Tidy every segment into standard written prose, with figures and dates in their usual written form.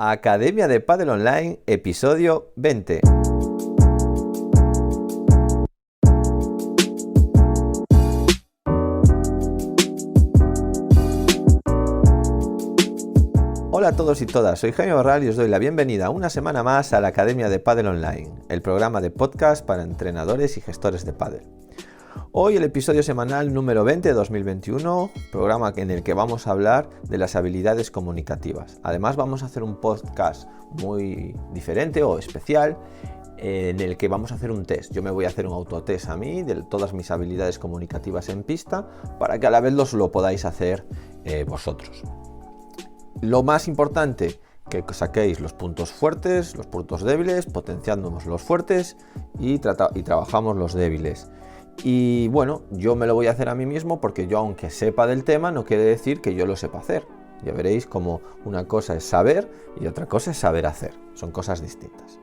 Academia de Pádel Online, episodio 20. Hola a todos y todas, soy Jaime Barral y os doy la bienvenida una semana más a la Academia de Pádel Online, el programa de podcast para entrenadores y gestores de pádel. Hoy el episodio semanal número 20 de 2021, programa en el que vamos a hablar de las habilidades comunicativas. Además vamos a hacer un podcast muy diferente o especial en el que vamos a hacer un test. Yo me voy a hacer un autotest a mí de todas mis habilidades comunicativas en pista para que a la vez lo podáis hacer vosotros. Lo más importante, que saquéis los puntos fuertes, los puntos débiles, potenciándonos los fuertes y trabajamos los débiles. Y bueno, yo me lo voy a hacer a mí mismo porque yo, aunque sepa del tema, no quiere decir que yo lo sepa hacer. Ya veréis como una cosa es saber y otra cosa es saber hacer. Son cosas distintas.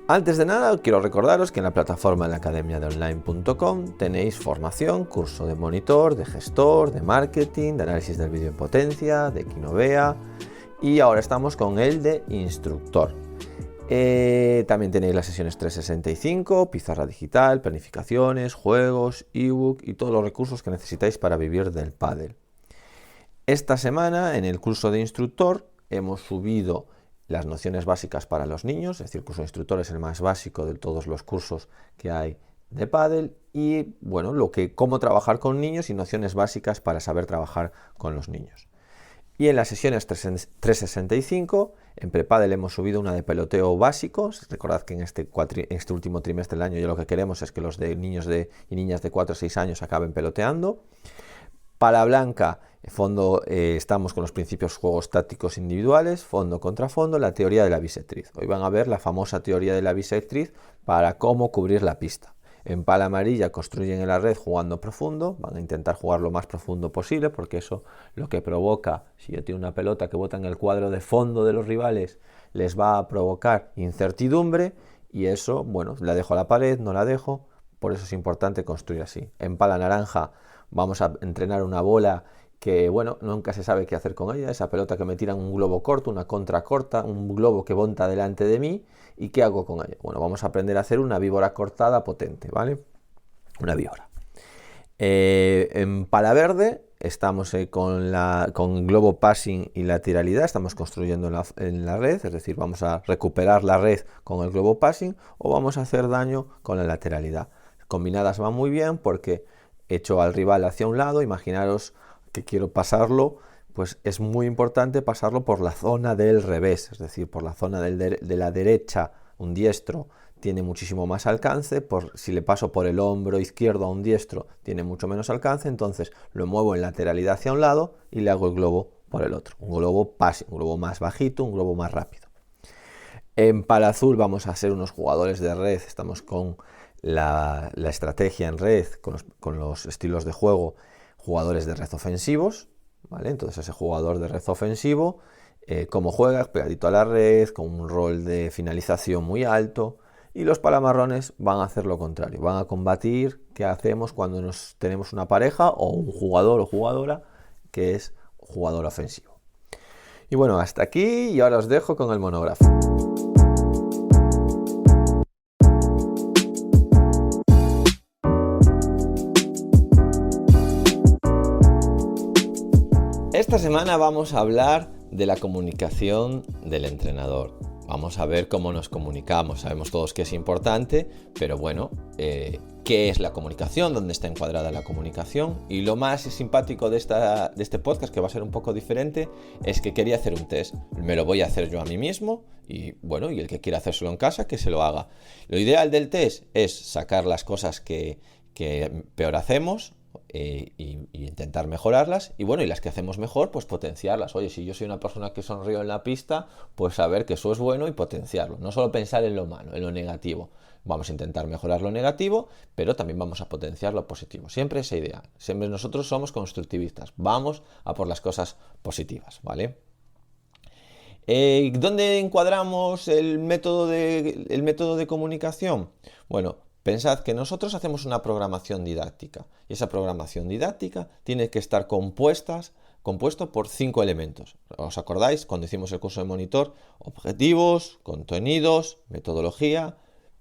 Antes de nada, quiero recordaros que en la plataforma de la academiadeonline.com tenéis formación, curso de monitor, de gestor, de marketing, de análisis del vídeo en potencia, de Kinovea y ahora estamos con el de instructor. También tenéis las sesiones 365, pizarra digital, planificaciones, juegos, ebook y todos los recursos que necesitáis para vivir del pádel. Esta semana en el curso de instructor hemos subido las nociones básicas para los niños, es decir, el curso de instructor es el más básico de todos los cursos que hay de pádel y bueno, cómo trabajar con niños y nociones básicas para saber trabajar con los niños. Y en las sesiones 365, en Prepádel hemos subido una de peloteo básico. Recordad que en este último trimestre del año yo lo que queremos es que los niños y niñas de 4 o 6 años acaben peloteando. Pala blanca, fondo, estamos con los principios juegos tácticos individuales, fondo contra fondo, la teoría de la bisectriz. Hoy van a ver la famosa teoría de la bisectriz para cómo cubrir la pista. En pala amarilla construyen en la red jugando profundo, van a intentar jugar lo más profundo posible porque eso lo que provoca, si yo tengo una pelota que bota en el cuadro de fondo de los rivales, les va a provocar incertidumbre y eso, bueno, la dejo a la pared, no la dejo, por eso es importante construir así. En pala naranja vamos a entrenar una bola que, bueno, nunca se sabe qué hacer con ella, esa pelota que me tiran un globo corto, una contra corta, un globo que monta delante de mí, ¿y qué hago con ella? Bueno, vamos a aprender a hacer una víbora cortada potente, ¿vale? Una víbora. En pala verde estamos con globo passing y lateralidad, estamos construyendo en la red, es decir, vamos a recuperar la red con el globo passing o vamos a hacer daño con la lateralidad. Combinadas van muy bien porque echo al rival hacia un lado, imaginaros que quiero pasarlo, pues es muy importante pasarlo por la zona del revés, es decir, por la zona de la derecha, un diestro tiene muchísimo más alcance, si le paso por el hombro izquierdo a un diestro tiene mucho menos alcance, entonces lo muevo en lateralidad hacia un lado y le hago el globo por el otro, un globo passing, un globo más bajito, un globo más rápido. En pala azul vamos a ser unos jugadores de red, estamos con la estrategia en red, con los estilos de juego, jugadores de red ofensivos, ¿vale? Entonces ese jugador de red ofensivo, cómo juega, pegadito a la red, con un rol de finalización muy alto, y los palamarrones van a hacer lo contrario, van a combatir qué hacemos cuando tenemos una pareja o un jugador o jugadora que es jugador ofensivo. Y bueno, hasta aquí y ahora os dejo con el monógrafo. Esta semana vamos a hablar de la comunicación del entrenador. Vamos a ver cómo nos comunicamos. Sabemos todos que es importante, pero bueno, ¿qué es la comunicación? ¿Dónde está encuadrada la comunicación? Y lo más simpático de este podcast, que va a ser un poco diferente, es que quería hacer un test. Me lo voy a hacer yo a mí mismo y bueno, y el que quiera hacérselo en casa, que se lo haga. Lo ideal del test es sacar las cosas que peor hacemos, y intentar mejorarlas y bueno, y las que hacemos mejor pues potenciarlas. Oye, si yo soy una persona que sonrío en la pista, pues saber que eso es bueno y potenciarlo, no solo pensar en lo malo, en lo negativo. Vamos a intentar mejorar lo negativo, pero también vamos a potenciar lo positivo, siempre esa idea. Siempre nosotros somos constructivistas, vamos a por las cosas positivas, ¿vale? ¿Dónde encuadramos el método de comunicación? Bueno, pensad que nosotros hacemos una programación didáctica y esa programación didáctica tiene que estar compuesta compuesto por 5 elementos. ¿Os acordáis cuando hicimos el curso de monitor? Objetivos, contenidos, metodología,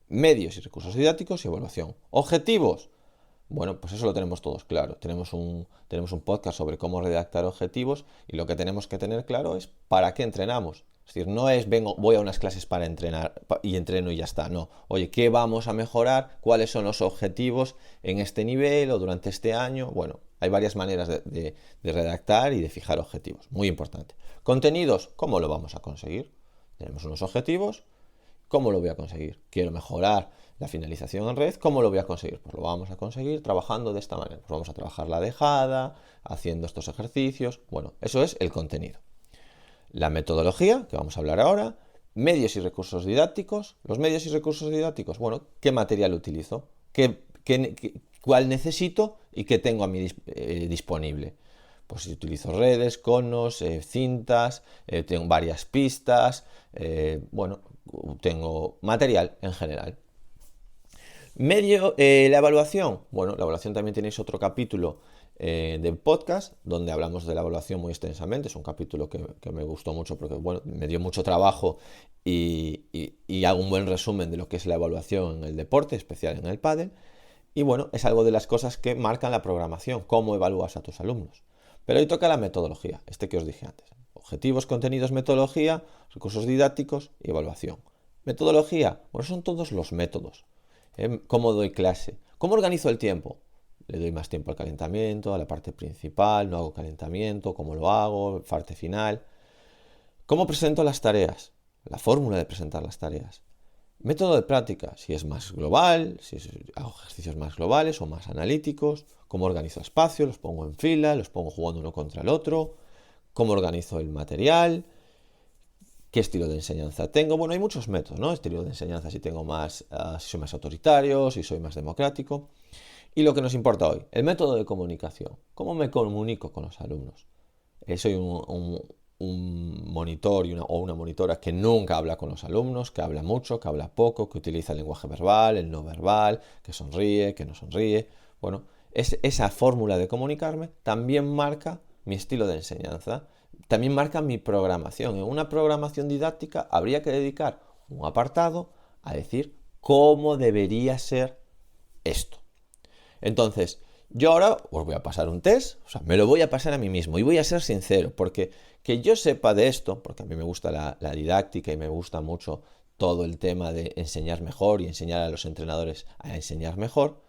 medios y recursos didácticos y evaluación. Objetivos. Bueno, pues eso lo tenemos todos claro. Tenemos un podcast sobre cómo redactar objetivos y lo que tenemos que tener claro es para qué entrenamos. Es decir, no es voy a unas clases para entrenar y entreno y ya está. No. Oye, ¿qué vamos a mejorar? ¿Cuáles son los objetivos en este nivel o durante este año? Bueno, hay varias maneras de redactar y de fijar objetivos. Muy importante. Contenidos, ¿cómo lo vamos a conseguir? Tenemos unos objetivos. ¿Cómo lo voy a conseguir? Quiero mejorar la finalización en red. ¿Cómo lo voy a conseguir? Pues lo vamos a conseguir trabajando de esta manera. Pues vamos a trabajar la dejada, haciendo estos ejercicios. Bueno, eso es el contenido. La metodología, que vamos a hablar ahora. Medios y recursos didácticos. Los medios y recursos didácticos, bueno, ¿qué material utilizo? ¿Cuál necesito y qué tengo a mí disponible? Pues si utilizo redes, conos, cintas, tengo varias pistas, tengo material en general. La evaluación. Bueno, la evaluación también tenéis otro capítulo de podcast donde hablamos de la evaluación muy extensamente. Es un capítulo que me gustó mucho porque me dio mucho trabajo y hago un buen resumen de lo que es la evaluación en el deporte, especial en el pádel. Y bueno, es algo de las cosas que marcan la programación, cómo evalúas a tus alumnos. Pero hoy toca la metodología, que os dije antes. Objetivos, contenidos, metodología, recursos didácticos y evaluación. Metodología, bueno, son todos los métodos. ¿Cómo doy clase? ¿Cómo organizo el tiempo? Le doy más tiempo al calentamiento, a la parte principal, no hago calentamiento, ¿cómo lo hago? Parte final. ¿Cómo presento las tareas? La fórmula de presentar las tareas. Método de práctica, si es más global, si hago ejercicios más globales o más analíticos. Cómo organizo espacio, los pongo en fila, los pongo jugando uno contra el otro. Cómo organizo el material. ¿Qué estilo de enseñanza tengo? Bueno, hay muchos métodos, ¿no? Estilo de enseñanza si soy más autoritario, si soy más democrático. Y lo que nos importa hoy, el método de comunicación. ¿Cómo me comunico con los alumnos? Soy un monitor o una monitora que nunca habla con los alumnos, que habla mucho, que habla poco, que utiliza el lenguaje verbal, el no verbal, que sonríe, que no sonríe. Bueno, esa fórmula de comunicarme también marca mi estilo de enseñanza, también marca mi programación. En una programación didáctica habría que dedicar un apartado a decir cómo debería ser esto. Entonces, yo ahora os voy a pasar un test, me lo voy a pasar a mí mismo y voy a ser sincero, porque que yo sepa de esto, porque a mí me gusta la didáctica y me gusta mucho todo el tema de enseñar mejor y enseñar a los entrenadores a enseñar mejor,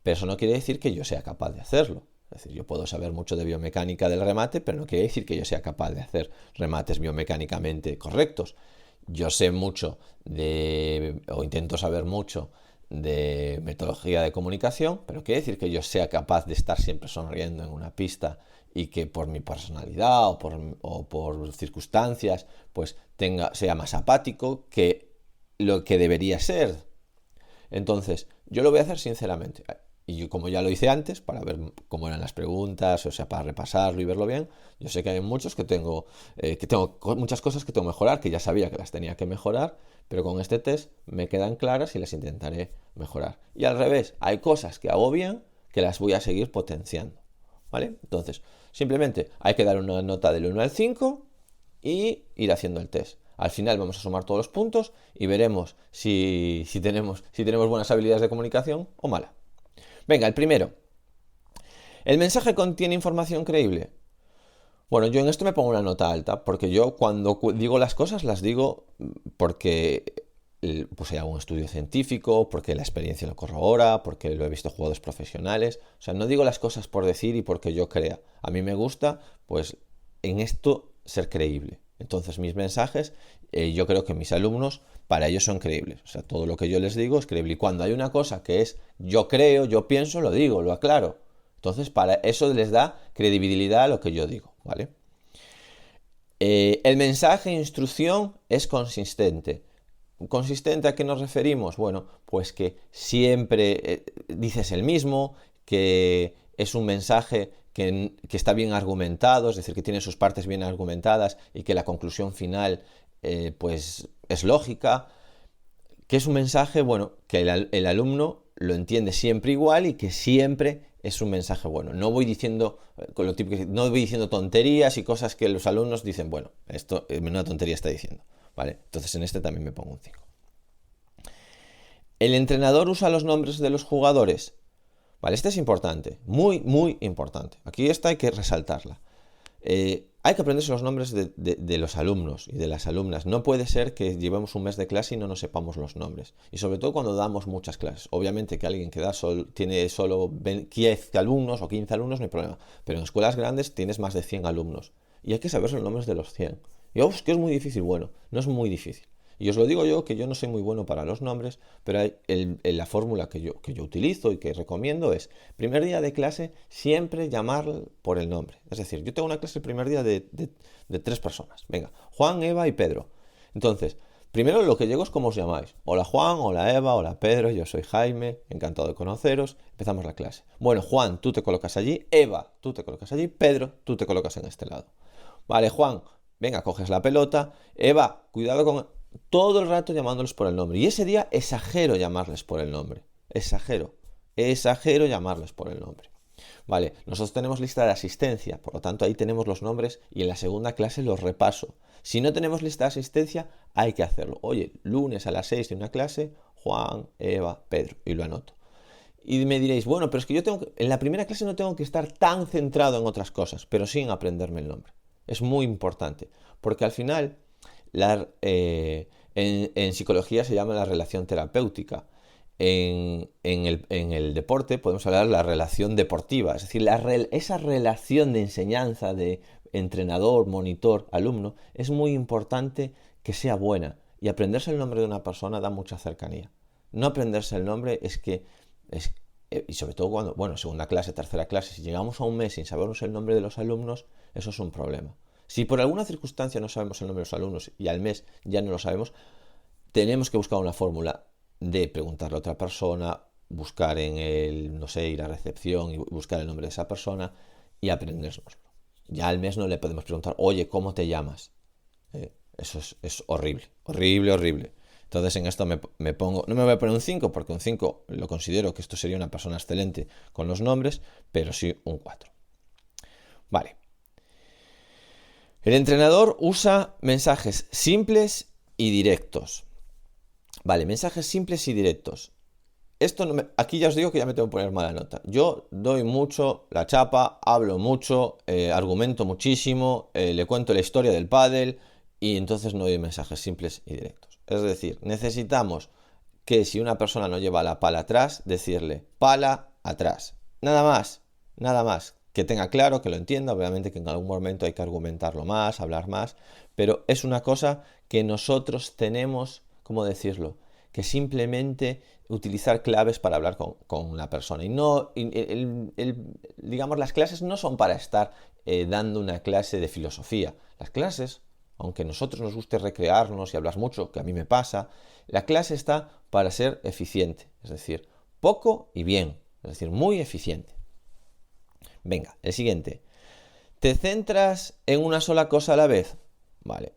pero eso no quiere decir que yo sea capaz de hacerlo. Es decir, yo puedo saber mucho de biomecánica del remate, pero no quiere decir que yo sea capaz de hacer remates biomecánicamente correctos. Yo sé mucho o intento saber mucho de metodología de comunicación, pero quiere decir que yo sea capaz de estar siempre sonriendo en una pista y que por mi personalidad o por circunstancias pues sea más apático que lo que debería ser. Entonces, yo lo voy a hacer sinceramente. Y yo, como ya lo hice antes, para ver cómo eran las preguntas, para repasarlo y verlo bien, yo sé que hay muchos que tengo muchas cosas que tengo que mejorar, que ya sabía que las tenía que mejorar, pero con este test me quedan claras y las intentaré mejorar. Y al revés, hay cosas que hago bien que las voy a seguir potenciando, ¿vale? Entonces, simplemente hay que dar una nota del 1 al 5 y ir haciendo el test. Al final vamos a sumar todos los puntos y veremos si tenemos buenas habilidades de comunicación o malas. Venga, el primero. ¿El mensaje contiene información creíble? Bueno, yo en esto me pongo una nota alta, porque yo cuando digo las cosas las digo porque pues hay algún estudio científico, porque la experiencia lo corrobora, porque lo he visto jugadores profesionales. O sea, no digo las cosas por decir y porque yo crea. A mí me gusta, pues, en esto ser creíble. Entonces, mis mensajes, yo creo que mis alumnos, para ellos son creíbles. O sea, todo lo que yo les digo es creíble. Y cuando hay una cosa que es yo creo, yo pienso, lo digo, lo aclaro. Entonces, para eso les da credibilidad a lo que yo digo, ¿vale? El mensaje de instrucción es consistente. ¿Consistente a qué nos referimos? Bueno, pues que siempre dices el mismo, que es un mensaje que está bien argumentado, es decir, que tiene sus partes bien argumentadas y que la conclusión final pues es lógica, que es un mensaje, bueno, que el alumno lo entiende siempre igual y que siempre es un mensaje bueno. No voy diciendo, con lo típico, no voy diciendo tonterías y cosas que los alumnos dicen, bueno, esto menuda tontería está diciendo, ¿vale? Entonces en este también me pongo un 5. ¿El entrenador usa los nombres de los jugadores? Vale, este es importante, muy, muy importante. Aquí esta hay que resaltarla. Hay que aprenderse los nombres de los alumnos y de las alumnas. No puede ser que llevemos un mes de clase y no nos sepamos los nombres. Y sobre todo cuando damos muchas clases. Obviamente que alguien que tiene solo 15 alumnos o 15 alumnos no hay problema. Pero en escuelas grandes tienes más de 100 alumnos. Y hay que saber los nombres de los 100. Y es que es muy difícil. Bueno, no es muy difícil. Y os lo digo yo, que yo no soy muy bueno para los nombres, pero la fórmula que yo utilizo y que recomiendo es, primer día de clase, siempre llamar por el nombre. Es decir, yo tengo una clase el primer día de 3 personas. Venga, Juan, Eva y Pedro. Entonces, primero lo que llego es cómo os llamáis. Hola Juan, hola Eva, hola Pedro, yo soy Jaime, encantado de conoceros. Empezamos la clase. Bueno, Juan, tú te colocas allí, Eva, tú te colocas allí, Pedro, tú te colocas en este lado. Vale, Juan, venga, coges la pelota. Eva, cuidado con... Todo el rato llamándoles por el nombre. Y ese día exagero llamarles por el nombre. Exagero llamarles por el nombre. Vale, nosotros tenemos lista de asistencia, por lo tanto ahí tenemos los nombres y en la segunda clase los repaso. Si no tenemos lista de asistencia, hay que hacerlo. Oye, lunes a las 6 de una clase, Juan, Eva, Pedro, y lo anoto. Y me diréis, bueno, pero es que en la primera clase no tengo que estar tan centrado en otras cosas, pero sí en aprenderme el nombre. Es muy importante, porque al final... en psicología se llama la relación terapéutica. En el deporte podemos hablar de la relación deportiva, es decir, esa relación de enseñanza de entrenador, monitor, alumno, es muy importante que sea buena. Y aprenderse el nombre de una persona da mucha cercanía. No aprenderse el nombre y sobre todo cuando, bueno, segunda clase, tercera clase, si llegamos a un mes sin sabernos el nombre de los alumnos, eso es un problema. Si por alguna circunstancia no sabemos el nombre de los alumnos y al mes ya no lo sabemos, tenemos que buscar una fórmula de preguntarle a otra persona, buscar ir a recepción y buscar el nombre de esa persona y aprendérnoslo. Ya al mes no le podemos preguntar, oye, ¿cómo te llamas? Eso es horrible, horrible, horrible. Entonces en esto me pongo, no me voy a poner un 5 porque un 5 lo considero que esto sería una persona excelente con los nombres, pero sí un 4. Vale. El entrenador usa mensajes simples y directos. Vale, mensajes simples y directos. Aquí ya os digo que ya me tengo que poner mala nota. Yo doy mucho la chapa, hablo mucho, argumento muchísimo, le cuento la historia del pádel y entonces no doy mensajes simples y directos. Es decir, necesitamos que si una persona no lleva la pala atrás, decirle pala atrás. Nada más, nada más. Que tenga claro, que lo entienda, obviamente que en algún momento hay que argumentarlo más, hablar más, pero es una cosa que nosotros tenemos, ¿cómo decirlo? Que simplemente utilizar claves para hablar con la persona. Y no, digamos, las clases no son para estar dando una clase de filosofía. Las clases, aunque a nosotros nos guste recrearnos y hablar mucho, que a mí me pasa, la clase está para ser eficiente, es decir, poco y bien, es decir, muy eficiente. Venga, el siguiente. ¿Te centras en una sola cosa a la vez? Vale.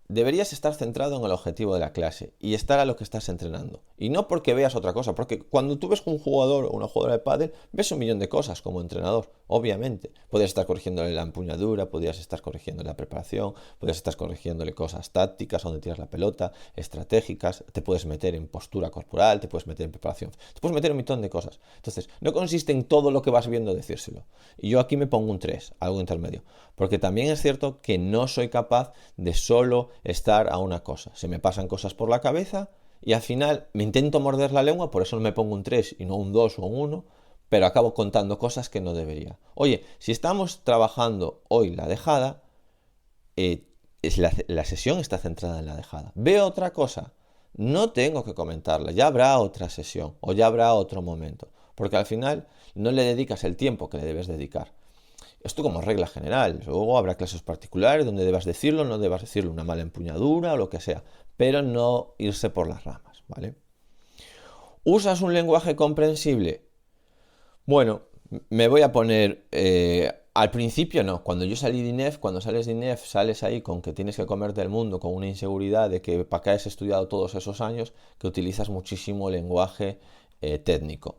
Deberías estar centrado en el objetivo de la clase y estar a lo que estás entrenando. Y no porque veas otra cosa, porque cuando tú ves un jugador o una jugadora de pádel, ves un millón de cosas como entrenador, obviamente. Podrías estar corrigiéndole la empuñadura, podrías estar corrigiéndole la preparación, podrías estar corrigiéndole cosas tácticas, donde tiras la pelota, estratégicas, te puedes meter en postura corporal, te puedes meter en preparación, te puedes meter en un montón de cosas. Entonces, no consiste en todo lo que vas viendo decírselo. Y yo aquí me pongo un 3, algo intermedio, porque también es cierto que no soy capaz de solo estar a una cosa. Se me pasan cosas por la cabeza y al final me intento morder la lengua, por eso no me pongo un 3 y no un 2 o un 1, pero acabo contando cosas que no debería. Oye, si estamos trabajando hoy la dejada, la sesión está centrada en la dejada. Veo otra cosa, no tengo que comentarla, ya habrá otra sesión o ya habrá otro momento, porque al final no le dedicas el tiempo que le debes dedicar. Esto como regla general. Luego habrá clases particulares donde debas decirlo, no debas decirlo, una mala empuñadura o lo que sea, pero no irse por las ramas, ¿vale? ¿Usas un lenguaje comprensible? Bueno, me voy a poner... al principio no. Cuando yo salí de INEF, cuando sales de INEF, sales ahí con que tienes que comerte el mundo, con una inseguridad de que para qué has estudiado todos esos años, que utilizas muchísimo lenguaje técnico.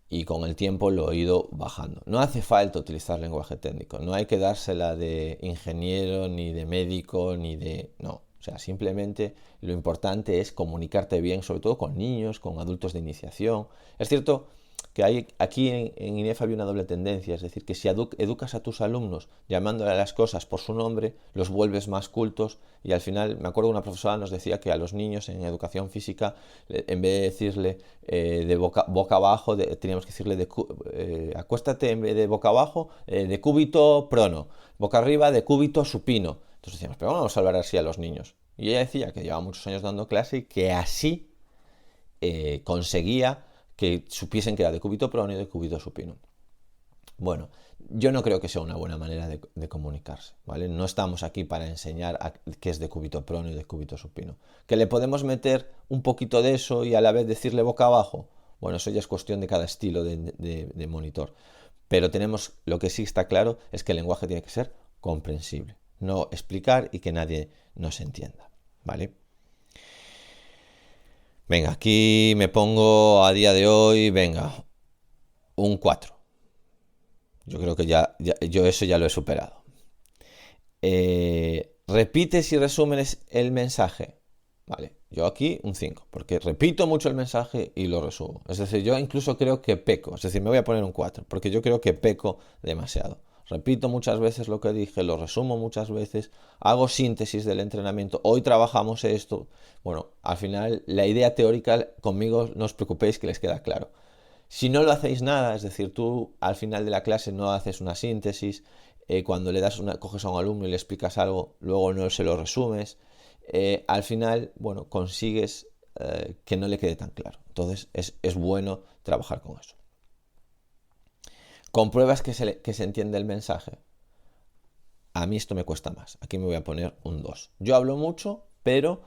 y con el tiempo lo he ido bajando. No hace falta utilizar lenguaje técnico, no hay que dársela de ingeniero, ni de médico, ni de... No, o sea, simplemente lo importante es comunicarte bien, sobre todo con niños, con adultos de iniciación. Es cierto que aquí en INEF había una doble tendencia, es decir, que si educas a tus alumnos llamándole a las cosas por su nombre, los vuelves más cultos, y al final, me acuerdo, una profesora nos decía que a los niños en educación física, en vez de decirle de boca abajo, teníamos que decirle acuéstate, en vez de boca abajo, de cúbito prono, boca arriba de cúbito supino. Entonces decíamos, pero vamos a hablar así a los niños. Y ella decía que llevaba muchos años dando clase y que así conseguía que supiesen que era de cúbito prono y de cúbito supino. Bueno, yo no creo que sea una buena manera de comunicarse, ¿vale? No estamos aquí para enseñar qué es de cúbito prono y de cúbito supino. ¿Que le podemos meter un poquito de eso y a la vez decirle boca abajo? Bueno, eso ya es cuestión de cada estilo de monitor. Pero lo que sí está claro es que el lenguaje tiene que ser comprensible, no explicar y que nadie nos entienda, ¿vale? Venga, aquí me pongo a día de hoy, venga, un 4. Yo creo que yo eso ya lo he superado. ¿Repites y resúmenes el mensaje? Vale, yo aquí un 5, porque repito mucho el mensaje y lo resumo. Es decir, yo incluso creo que peco, es decir, me voy a poner un 4, porque yo creo que peco demasiado. Repito muchas veces lo que dije, lo resumo muchas veces, hago síntesis del entrenamiento, hoy trabajamos esto. Bueno, al final la idea teórica conmigo no os preocupéis que les queda claro. Si no lo hacéis nada, es decir, tú al final de la clase no haces una síntesis, cuando coges a un alumno y le explicas algo, luego no se lo resumes, al final, bueno, consigues que no le quede tan claro. Entonces es bueno trabajar con eso. ¿Compruebas que se entiende el mensaje? A mí esto me cuesta más. Aquí me voy a poner un 2. Yo hablo mucho, pero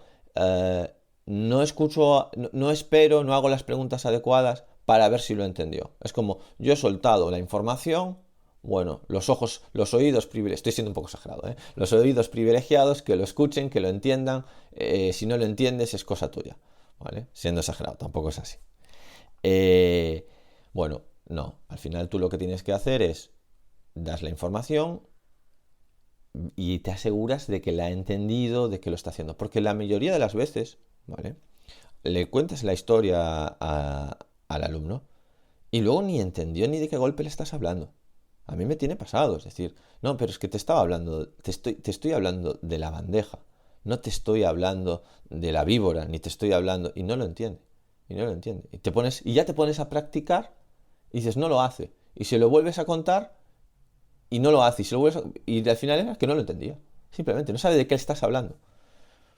no escucho, no espero, no hago las preguntas adecuadas para ver si lo entendió. Es como, yo he soltado la información, bueno, los oídos privilegiados, estoy siendo un poco exagerado, los oídos privilegiados, que lo escuchen, que lo entiendan. Si no lo entiendes es cosa tuya, ¿vale? Siendo exagerado, tampoco es así. Bueno, no, al final tú lo que tienes que hacer es das la información y te aseguras de que la ha entendido, de que lo está haciendo. Porque la mayoría de las veces, ¿vale? Le cuentas la historia al alumno y luego ni entendió ni de qué golpe le estás hablando. A mí me tiene pasado, es decir, no, pero es que te estaba hablando, te estoy hablando de la bandeja, no te estoy hablando de la víbora, ni te estoy hablando, y no lo entiende, y no lo entiende. Y ya te pones a practicar y dices, no lo hace. Y se lo vuelves a contar y no lo hace. Y al final era que no lo entendía. Simplemente no sabe de qué estás hablando.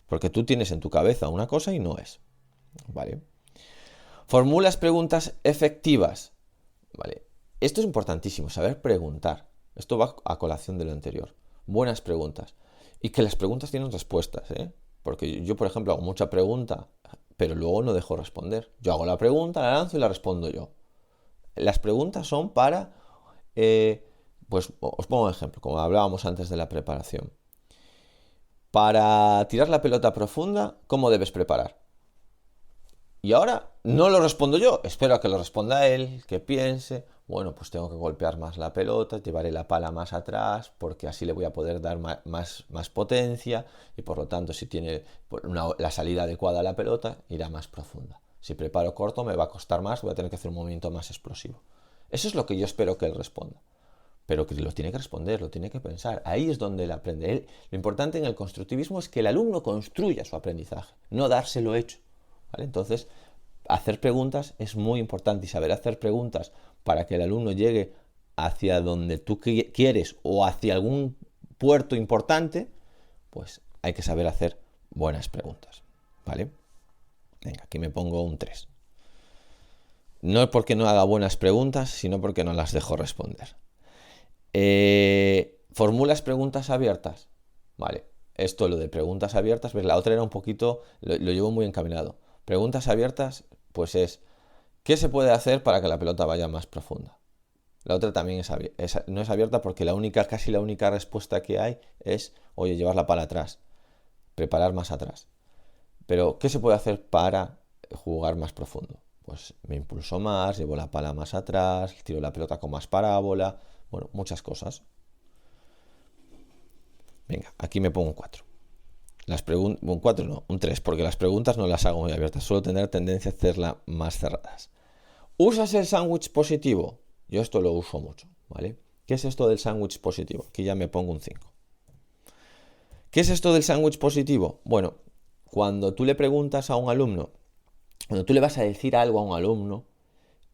Porque tú tienes en tu cabeza una cosa y no es. ¿Vale? Formulas preguntas efectivas. ¿Vale? Esto es importantísimo, saber preguntar. Esto va a colación de lo anterior. Buenas preguntas. Y que las preguntas tienen respuestas, ¿eh? Porque yo, por ejemplo, hago mucha pregunta, pero luego no dejo responder. Yo hago la pregunta, la lanzo y la respondo yo. Las preguntas son para, pues os pongo un ejemplo, como hablábamos antes de la preparación. Para tirar la pelota profunda, ¿cómo debes preparar? Y ahora no lo respondo yo, espero a que lo responda él, que piense, bueno, pues tengo que golpear más la pelota, llevaré la pala más atrás, porque así le voy a poder dar más potencia, y por lo tanto, si tiene la salida adecuada a la pelota, irá más profunda. Si preparo corto, me va a costar más, voy a tener que hacer un movimiento más explosivo. Eso es lo que yo espero que él responda. Pero que lo tiene que responder, lo tiene que pensar. Ahí es donde él aprende. Lo importante en el constructivismo es que el alumno construya su aprendizaje, no dárselo hecho. ¿Vale? Entonces, hacer preguntas es muy importante, y saber hacer preguntas para que el alumno llegue hacia donde tú quieres o hacia algún puerto importante, pues hay que saber hacer buenas preguntas. ¿Vale? Venga, aquí me pongo un 3. No es porque no haga buenas preguntas, sino porque no las dejo responder. ¿Formulas preguntas abiertas? Vale, esto lo de preguntas abiertas, ¿ves? La otra era un poquito, lo llevo muy encaminado. Preguntas abiertas, pues ¿qué se puede hacer para que la pelota vaya más profunda? La otra también no es abierta porque casi la única respuesta que hay es, oye, llevar la pala atrás, preparar más atrás. Pero, ¿qué se puede hacer para jugar más profundo? pues me impulso más, llevo la pala más atrás, tiro la pelota con más parábola, bueno, muchas cosas. Venga, aquí me pongo un 4. Un 4 no, un 3, porque las preguntas no las hago muy abiertas, suelo tener tendencia a hacerlas más cerradas. ¿Usas el sándwich positivo? Yo esto lo uso mucho, ¿vale? ¿Qué es esto del sándwich positivo? Aquí ya me pongo un 5. ¿Qué es esto del sándwich positivo? Bueno, cuando tú le preguntas a un alumno, cuando tú le vas a decir algo a un alumno,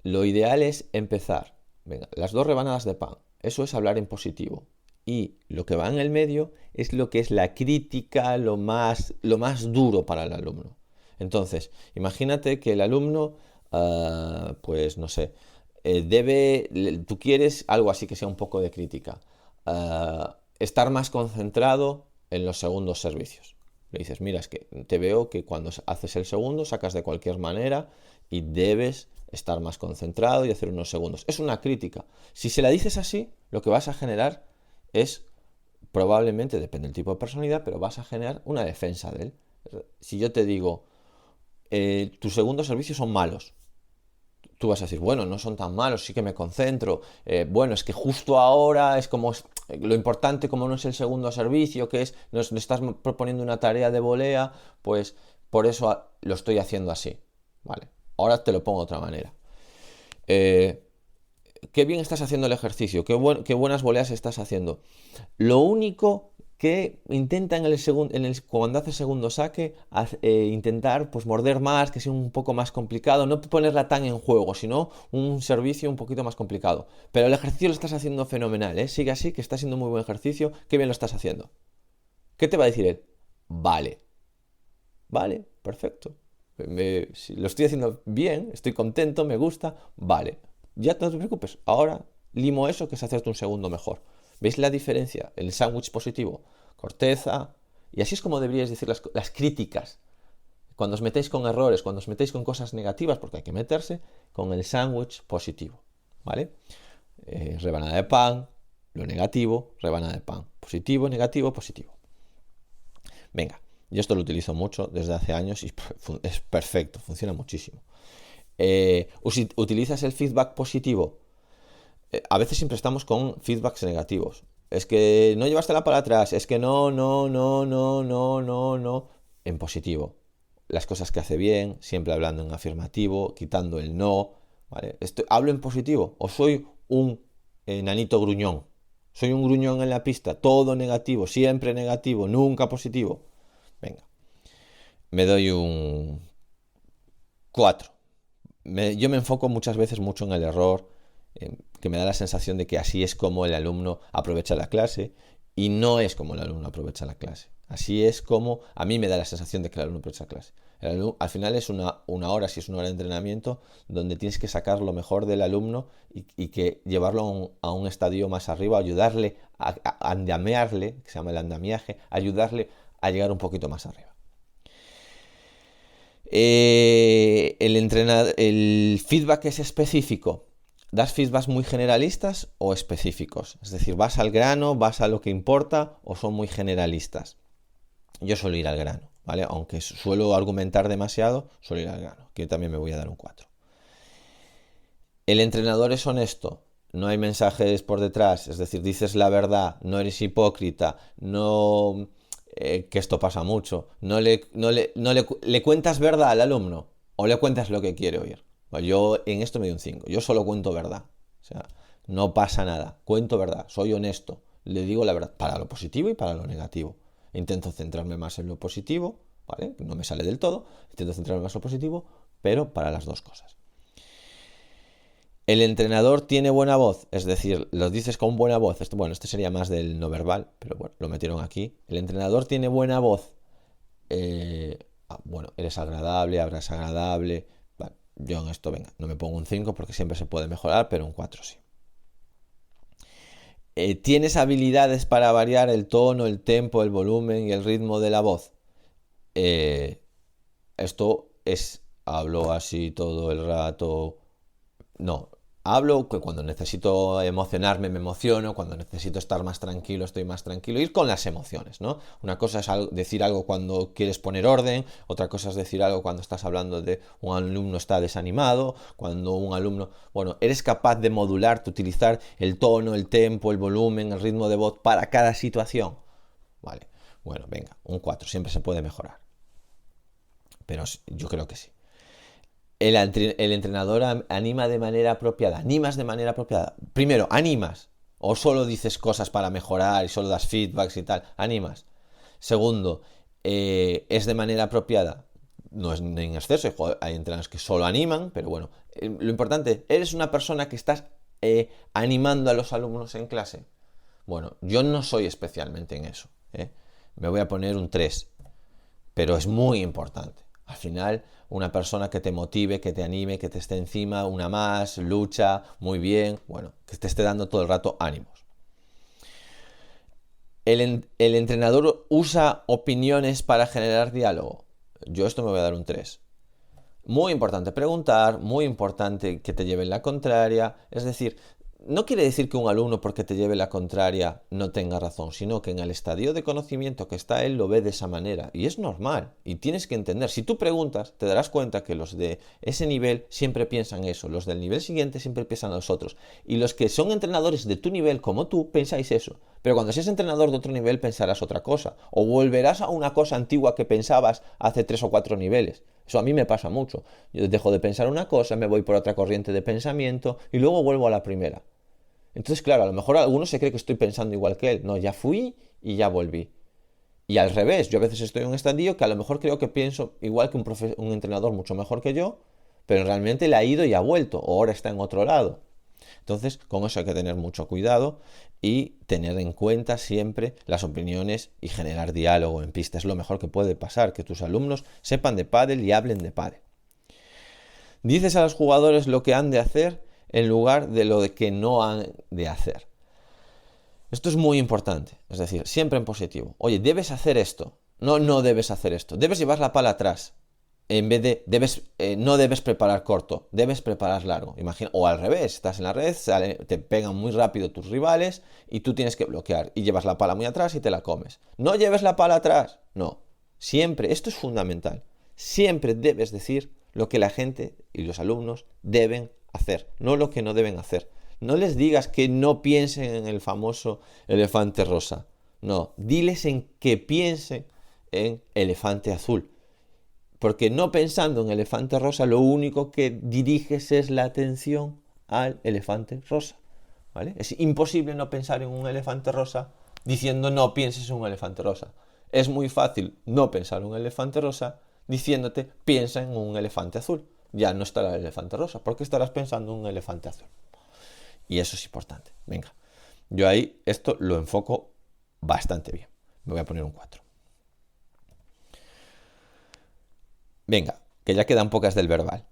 lo ideal es empezar. Venga, las 2 rebanadas de pan. Eso es hablar en positivo. Y lo que va en el medio es lo que es la crítica, lo más duro para el alumno. Entonces, imagínate que el alumno, pues no sé, tú quieres algo así que sea un poco de crítica. Estar más concentrado en los segundos servicios. Le dices, mira, es que te veo que cuando haces el segundo sacas de cualquier manera y debes estar más concentrado y hacer unos segundos. Es una crítica. Si se la dices así, lo que vas a generar es, probablemente, depende del tipo de personalidad, pero vas a generar una defensa de él. Si yo te digo, tus segundos servicios son malos, tú vas a decir, bueno, no son tan malos, sí que me concentro, bueno, es que justo ahora es como lo importante, como no es el segundo servicio, que es, nos estás proponiendo una tarea de volea, pues por eso lo estoy haciendo así, ¿vale? Ahora te lo pongo de otra manera. Qué bien estás haciendo el ejercicio, qué buenas voleas estás haciendo. Lo único que intenta cuando hace segundo saque, intentar pues morder más, que sea un poco más complicado, no ponerla tan en juego, sino un servicio un poquito más complicado. Pero el ejercicio lo estás haciendo fenomenal, ¿eh? Sigue así, que está siendo muy buen ejercicio, qué bien lo estás haciendo. ¿Qué te va a decir él? Vale, perfecto. Si lo estoy haciendo bien, estoy contento, me gusta, vale. Ya no te preocupes, ahora limo eso, que es hacerte un segundo mejor. ¿Veis la diferencia? El sándwich positivo, corteza, y así es como deberíais decir las críticas. Cuando os metéis con errores, cuando os metéis con cosas negativas, porque hay que meterse con el sándwich positivo, ¿vale? Rebanada de pan, lo negativo, rebanada de pan. Positivo, negativo, positivo. Venga, yo esto lo utilizo mucho desde hace años y es perfecto, funciona muchísimo. ¿Utilizas el feedback positivo? A veces siempre estamos con feedbacks negativos. Es que no llevaste la pala atrás, es que no. En positivo. Las cosas que hace bien, siempre hablando en afirmativo, quitando el no. ¿Vale? ¿Hablo en positivo o soy un nanito gruñón? Soy un gruñón en la pista, todo negativo, siempre negativo, nunca positivo. Venga, me doy un 4. Yo me enfoco muchas veces mucho en el error, que me da la sensación de que así es como el alumno aprovecha la clase, y no es como el alumno aprovecha la clase. Así es como a mí me da la sensación de que el alumno aprovecha la clase. Al final es una hora, si es una hora de entrenamiento, donde tienes que sacar lo mejor del alumno y que llevarlo a un estadio más arriba, ayudarle a andamiarle, que se llama el andamiaje, ayudarle a llegar un poquito más arriba. El feedback es específico. ¿Das feedbacks muy generalistas o específicos? Es decir, ¿vas al grano, vas a lo que importa o son muy generalistas? Yo suelo ir al grano, ¿vale? Aunque suelo argumentar demasiado, suelo ir al grano. Que también me voy a dar un 4. El entrenador es honesto. No hay mensajes por detrás. Es decir, dices la verdad, no eres hipócrita, no... que esto pasa mucho. No le cuentas verdad al alumno o le cuentas lo que quiere oír. Yo en esto me doy un 5. Yo solo cuento verdad. O sea, no pasa nada. Cuento verdad. Soy honesto. Le digo la verdad para lo positivo y para lo negativo. Intento centrarme más en lo positivo, ¿vale? No me sale del todo. Intento centrarme más en lo positivo, pero para las dos cosas. El entrenador tiene buena voz, es decir, lo dices con buena voz. Este sería más del no verbal, pero bueno, lo metieron aquí. El entrenador tiene buena voz. Eres agradable, hablas agradable. Vale, yo en esto, venga, no me pongo un 5 porque siempre se puede mejorar, pero un 4 sí. ¿Tienes habilidades para variar el tono, el tempo, el volumen y el ritmo de la voz? Hablo así todo el rato. No. hablo, que cuando necesito emocionarme me emociono, cuando necesito estar más tranquilo estoy más tranquilo, ir con las emociones, ¿no? Una cosa es decir algo cuando quieres poner orden, otra cosa es decir algo cuando estás hablando de un alumno está desanimado, cuando un alumno, bueno, eres capaz de modular, de utilizar el tono, el tempo, el volumen, el ritmo de voz para cada situación. Vale, bueno, venga, un 4, siempre se puede mejorar, pero yo creo que sí. El entrenador anima de manera apropiada. ¿Animas de manera apropiada? Primero, ¿animas? ¿O solo dices cosas para mejorar y solo das feedbacks y tal? ¿Animas? Segundo, ¿es de manera apropiada? No es en exceso, hay entrenadores que solo animan, pero bueno, lo importante, ¿eres una persona que estás animando a los alumnos en clase? Bueno, yo no soy especialmente en eso. Me voy a poner un 3, pero es muy importante. Al final, una persona que te motive, que te anime, que te esté encima, una más, lucha, muy bien, bueno, que te esté dando todo el rato ánimos. El entrenador usa opiniones para generar diálogo. Yo esto me voy a dar un 3. Muy importante preguntar, muy importante que te lleven la contraria, es decir, no quiere decir que un alumno porque te lleve la contraria no tenga razón, sino que en el estadio de conocimiento que está él lo ve de esa manera y es normal y tienes que entender. Si tú preguntas, te darás cuenta que los de ese nivel siempre piensan eso, los del nivel siguiente siempre piensan los otros y los que son entrenadores de tu nivel como tú pensáis eso, pero cuando seas entrenador de otro nivel pensarás otra cosa o volverás a una cosa antigua que pensabas hace 3 o 4 niveles. Eso a mí me pasa mucho. Yo dejo de pensar una cosa, me voy por otra corriente de pensamiento y luego vuelvo a la primera. Entonces, claro, a lo mejor alguno se cree que estoy pensando igual que él. No, ya fui y ya volví. Y al revés, yo a veces estoy en un estadio que a lo mejor creo que pienso igual que un entrenador mucho mejor que yo, pero realmente le ha ido y ha vuelto, o ahora está en otro lado. Entonces, con eso hay que tener mucho cuidado y tener en cuenta siempre las opiniones y generar diálogo en pista. Es lo mejor que puede pasar, que tus alumnos sepan de pádel y hablen de pádel. Dices a los jugadores lo que han de hacer en lugar de lo que no han de hacer. Esto es muy importante, es decir, siempre en positivo. Oye, debes hacer esto. No debes hacer esto. Debes llevar la pala atrás. En vez de, no debes preparar corto, debes preparar largo. Imagina, o al revés, estás en la red, te pegan muy rápido tus rivales y tú tienes que bloquear y llevas la pala muy atrás y te la comes. No lleves la pala atrás, no. Siempre, esto es fundamental. Siempre debes decir lo que la gente y los alumnos deben hacer, no lo que no deben hacer. No les digas que no piensen en el famoso elefante rosa. No, diles en que piensen en elefante azul. Porque no pensando en elefante rosa, lo único que diriges es la atención al elefante rosa. ¿Vale? Es imposible no pensar en un elefante rosa diciendo no pienses en un elefante rosa. Es muy fácil no pensar en un elefante rosa diciéndote piensa en un elefante azul. Ya no estará el elefante rosa, porque estarás pensando en un elefante azul. Y eso es importante. Venga, yo ahí esto lo enfoco bastante bien. Me voy a poner un 4. Venga, que ya quedan pocas del verbal.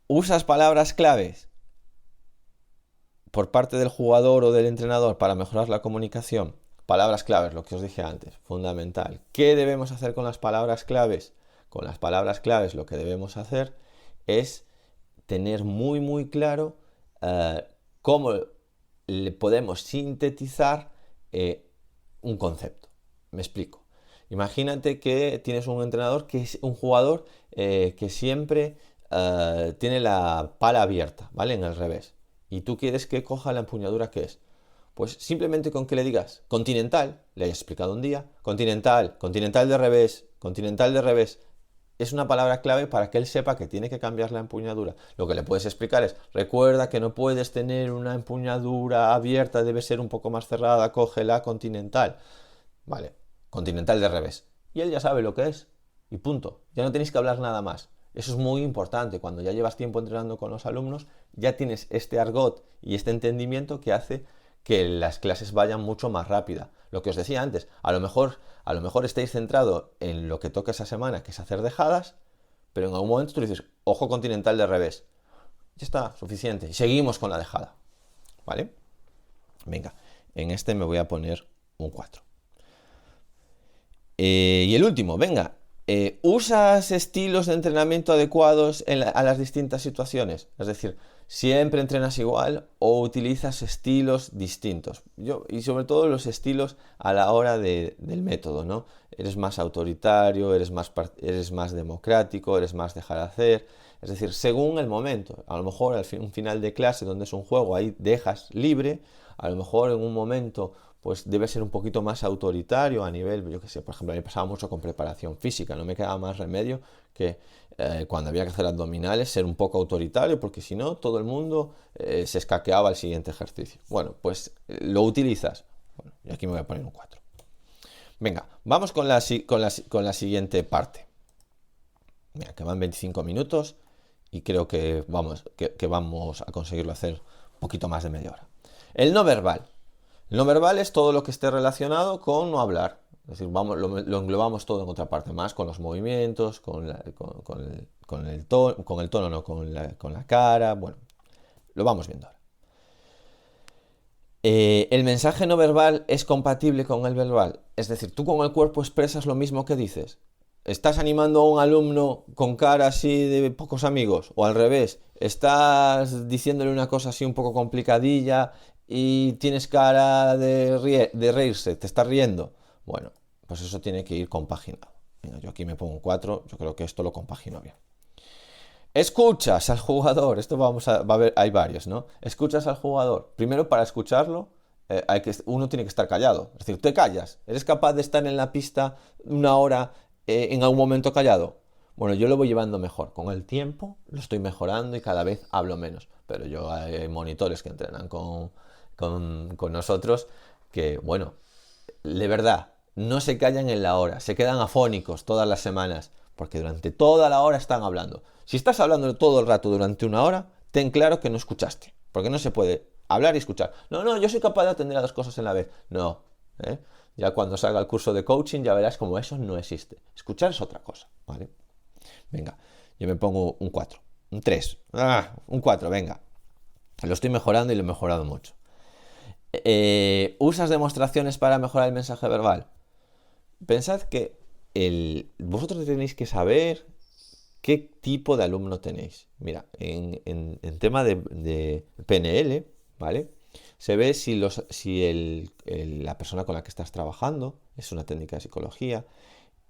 ¿Usas palabras claves por parte del jugador o del entrenador para mejorar la comunicación? Palabras claves, lo que os dije antes, fundamental. ¿Qué debemos hacer con las palabras claves? Con las palabras claves lo que debemos hacer es tener muy claro cómo le podemos sintetizar un concepto. Me explico. Imagínate que tienes un entrenador que es un jugador que siempre tiene la pala abierta, ¿vale? En el revés. Y tú quieres que coja la empuñadura que es. Pues simplemente con que le digas continental, le hayas explicado un día, continental, continental de revés, continental de revés. Es una palabra clave para que él sepa que tiene que cambiar la empuñadura. Lo que le puedes explicar es, recuerda que no puedes tener una empuñadura abierta, debe ser un poco más cerrada, cógela continental. Vale, continental de revés. Y él ya sabe lo que es. Y punto. Ya no tenéis que hablar nada más. Eso es muy importante. Cuando ya llevas tiempo entrenando con los alumnos, ya tienes este argot y este entendimiento que hace que las clases vayan mucho más rápida. Lo que os decía antes, a lo mejor estáis centrado en lo que toca esa semana, que es hacer dejadas, pero en algún momento tú dices, ojo continental de revés. Ya está, suficiente. Y seguimos con la dejada. ¿Vale? Venga, en este me voy a poner un 4. Y el último, venga. ¿Usas estilos de entrenamiento adecuados a las distintas situaciones? Es decir, ¿Siempre entrenas igual o utilizas estilos distintos? Y sobre todo los estilos a la hora del método, ¿no? ¿Eres más autoritario, eres más democrático, eres más dejar hacer? Es decir, según el momento. A lo mejor un final de clase donde es un juego, ahí dejas libre. A lo mejor en un momento pues debe ser un poquito más autoritario a nivel, yo qué sé, por ejemplo, a mí me pasaba mucho con preparación física, no me quedaba más remedio que cuando había que hacer abdominales ser un poco autoritario, porque si no, todo el mundo se escaqueaba al siguiente ejercicio. Bueno, pues lo utilizas. Bueno, y aquí me voy a poner un 4. Venga, vamos con la siguiente parte. Mira, que van 25 minutos y creo que vamos a conseguirlo hacer un poquito más de media hora. El no verbal. El no verbal es todo lo que esté relacionado con no hablar. Es decir, lo englobamos todo en otra parte más, con los movimientos, con el tono, no, con la cara. Bueno, lo vamos viendo ahora. El mensaje no verbal es compatible con el verbal. Es decir, tú con el cuerpo expresas lo mismo que dices. ¿Estás animando a un alumno con cara así de pocos amigos? O al revés, estás diciéndole una cosa así un poco complicadilla y tienes cara de reírse, te estás riendo. Bueno, pues eso tiene que ir compaginado. Venga, yo aquí me pongo un 4, yo creo que esto lo compagino bien. Escuchas al jugador, hay varios, ¿no? Escuchas al jugador. Primero, para escucharlo, uno tiene que estar callado. Es decir, te callas. ¿Eres capaz de estar en la pista una hora en algún momento callado? Bueno, yo lo voy llevando mejor. Con el tiempo lo estoy mejorando y cada vez hablo menos. Pero hay monitores que entrenan con nosotros que, bueno, de verdad, no se callan en la hora. Se quedan afónicos todas las semanas. Porque durante toda la hora están hablando. Si estás hablando todo el rato durante una hora, ten claro que no escuchaste. Porque no se puede hablar y escuchar. No, yo soy capaz de atender a dos cosas en la vez. No. Ya cuando salga el curso de coaching ya verás como eso no existe. Escuchar es otra cosa. ¿Vale? Venga, yo me pongo un 4. Un 3. Un 4, venga. Lo estoy mejorando y lo he mejorado mucho. ¿Usas demostraciones para mejorar el mensaje verbal? Pensad que vosotros tenéis que saber qué tipo de alumno tenéis. Mira, en tema de PNL, ¿vale? Se ve si la persona con la que estás trabajando, es una técnica de psicología,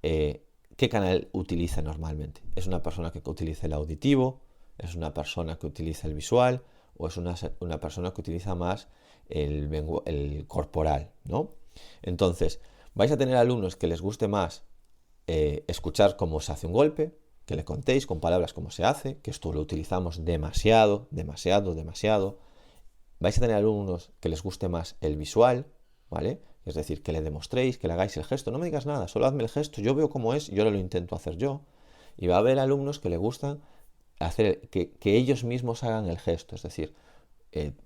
qué canal utiliza normalmente. ¿Es una persona que utiliza el auditivo? ¿Es una persona que utiliza el visual? ¿O es una persona que utiliza más el corporal, ¿no? Entonces, vais a tener alumnos que les guste más escuchar cómo se hace un golpe, que le contéis con palabras cómo se hace, que esto lo utilizamos demasiado. Vais a tener alumnos que les guste más el visual, ¿vale? Es decir, que le demostréis, que le hagáis el gesto. No me digas nada, solo hazme el gesto, yo veo cómo es y yo lo intento hacer yo. Y va a haber alumnos que le gustan hacer que ellos mismos hagan el gesto, es decir,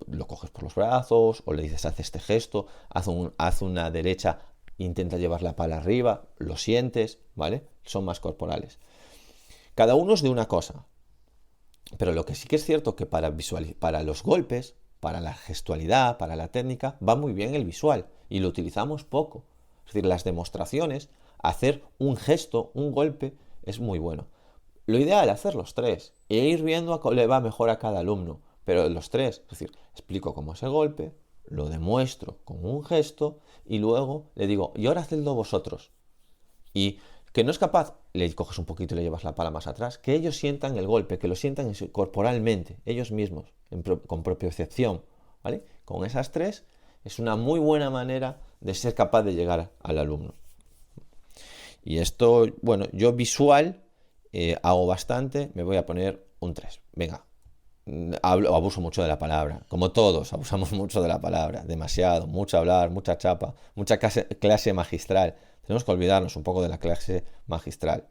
lo coges por los brazos o le dices haz este gesto, haz una derecha, intenta llevar la pala arriba, lo sientes, ¿vale? Son más corporales. Cada uno es de una cosa, pero lo que sí que es cierto que para los golpes, para la gestualidad, para la técnica, va muy bien el visual y lo utilizamos poco. Es decir, las demostraciones, hacer un gesto, un golpe, es muy bueno. Lo ideal es hacer los tres e ir viendo a cómo le va mejor a cada alumno, pero los tres, es decir, explico cómo es el golpe, lo demuestro con un gesto y luego le digo, y ahora hacedlo vosotros. Y que no es capaz, le coges un poquito y le llevas la pala más atrás, que ellos sientan el golpe, que lo sientan corporalmente, ellos mismos, con propiocepción, ¿vale? Con esas tres es una muy buena manera de ser capaz de llegar al alumno. Y esto, bueno, yo visual hago bastante, me voy a poner un 3. Venga, abuso mucho de la palabra, como todos, abusamos mucho de la palabra, demasiado, mucho hablar, mucha chapa, mucha clase magistral. Tenemos que olvidarnos un poco de la clase magistral,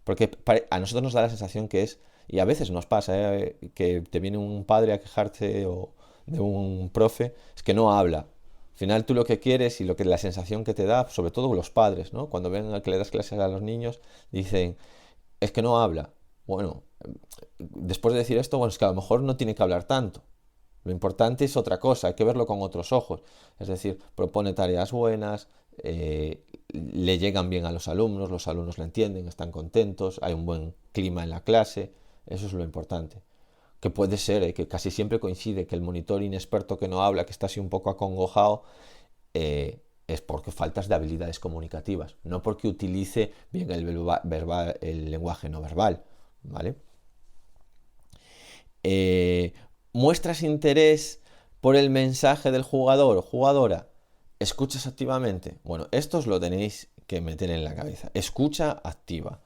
porque a nosotros nos da la sensación que es, y a veces nos pasa, que te viene un padre a quejarte o de un profe, es que no habla. Al final tú lo que quieres y la sensación que te da, sobre todo los padres, ¿no? Cuando ven a que le das clases a los niños, dicen, es que no habla. Bueno, después de decir esto, bueno, es que a lo mejor no tiene que hablar tanto. Lo importante es otra cosa, hay que verlo con otros ojos. Es decir, propone tareas buenas, le llegan bien a los alumnos le entienden, están contentos, hay un buen clima en la clase, eso es lo importante. que puede ser, que casi siempre coincide que el monitor inexperto que no habla, que está así un poco acongojado, es porque faltas de habilidades comunicativas, no porque utilice bien el lenguaje no verbal, ¿vale? ¿Muestras interés por el mensaje del jugador o jugadora? ¿Escuchas activamente? Bueno, esto os lo tenéis que meter en la cabeza. Escucha activa.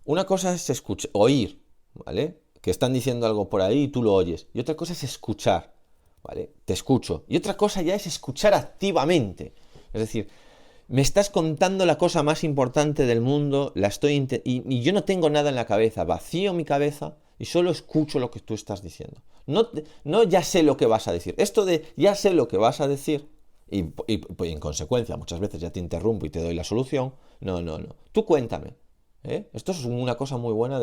Una cosa es oír, ¿vale? Que están diciendo algo por ahí y tú lo oyes. Y otra cosa es escuchar, ¿vale? Te escucho. Y otra cosa ya es escuchar activamente. Es decir, me estás contando la cosa más importante del mundo, y yo no tengo nada en la cabeza, vacío mi cabeza y solo escucho lo que tú estás diciendo. No ya sé lo que vas a decir. Esto de ya sé lo que vas a decir, y en consecuencia muchas veces ya te interrumpo y te doy la solución. No. Tú cuéntame. Esto es una cosa muy buena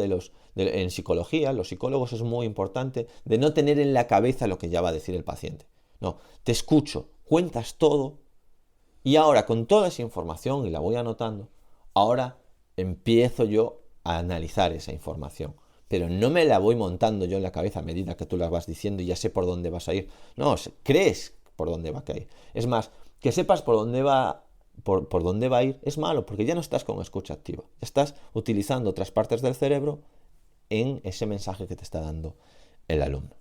en psicología. Los psicólogos es muy importante de no tener en la cabeza lo que ya va a decir el paciente. No, te escucho, cuentas todo. Y ahora, con toda esa información, y la voy anotando, ahora empiezo yo a analizar esa información. Pero no me la voy montando yo en la cabeza a medida que tú la vas diciendo y ya sé por dónde vas a ir. No, crees por dónde va a ir. Es más, que sepas por dónde va, por dónde va a ir es malo, porque ya no estás con escucha activa. Ya estás utilizando otras partes del cerebro en ese mensaje que te está dando el alumno.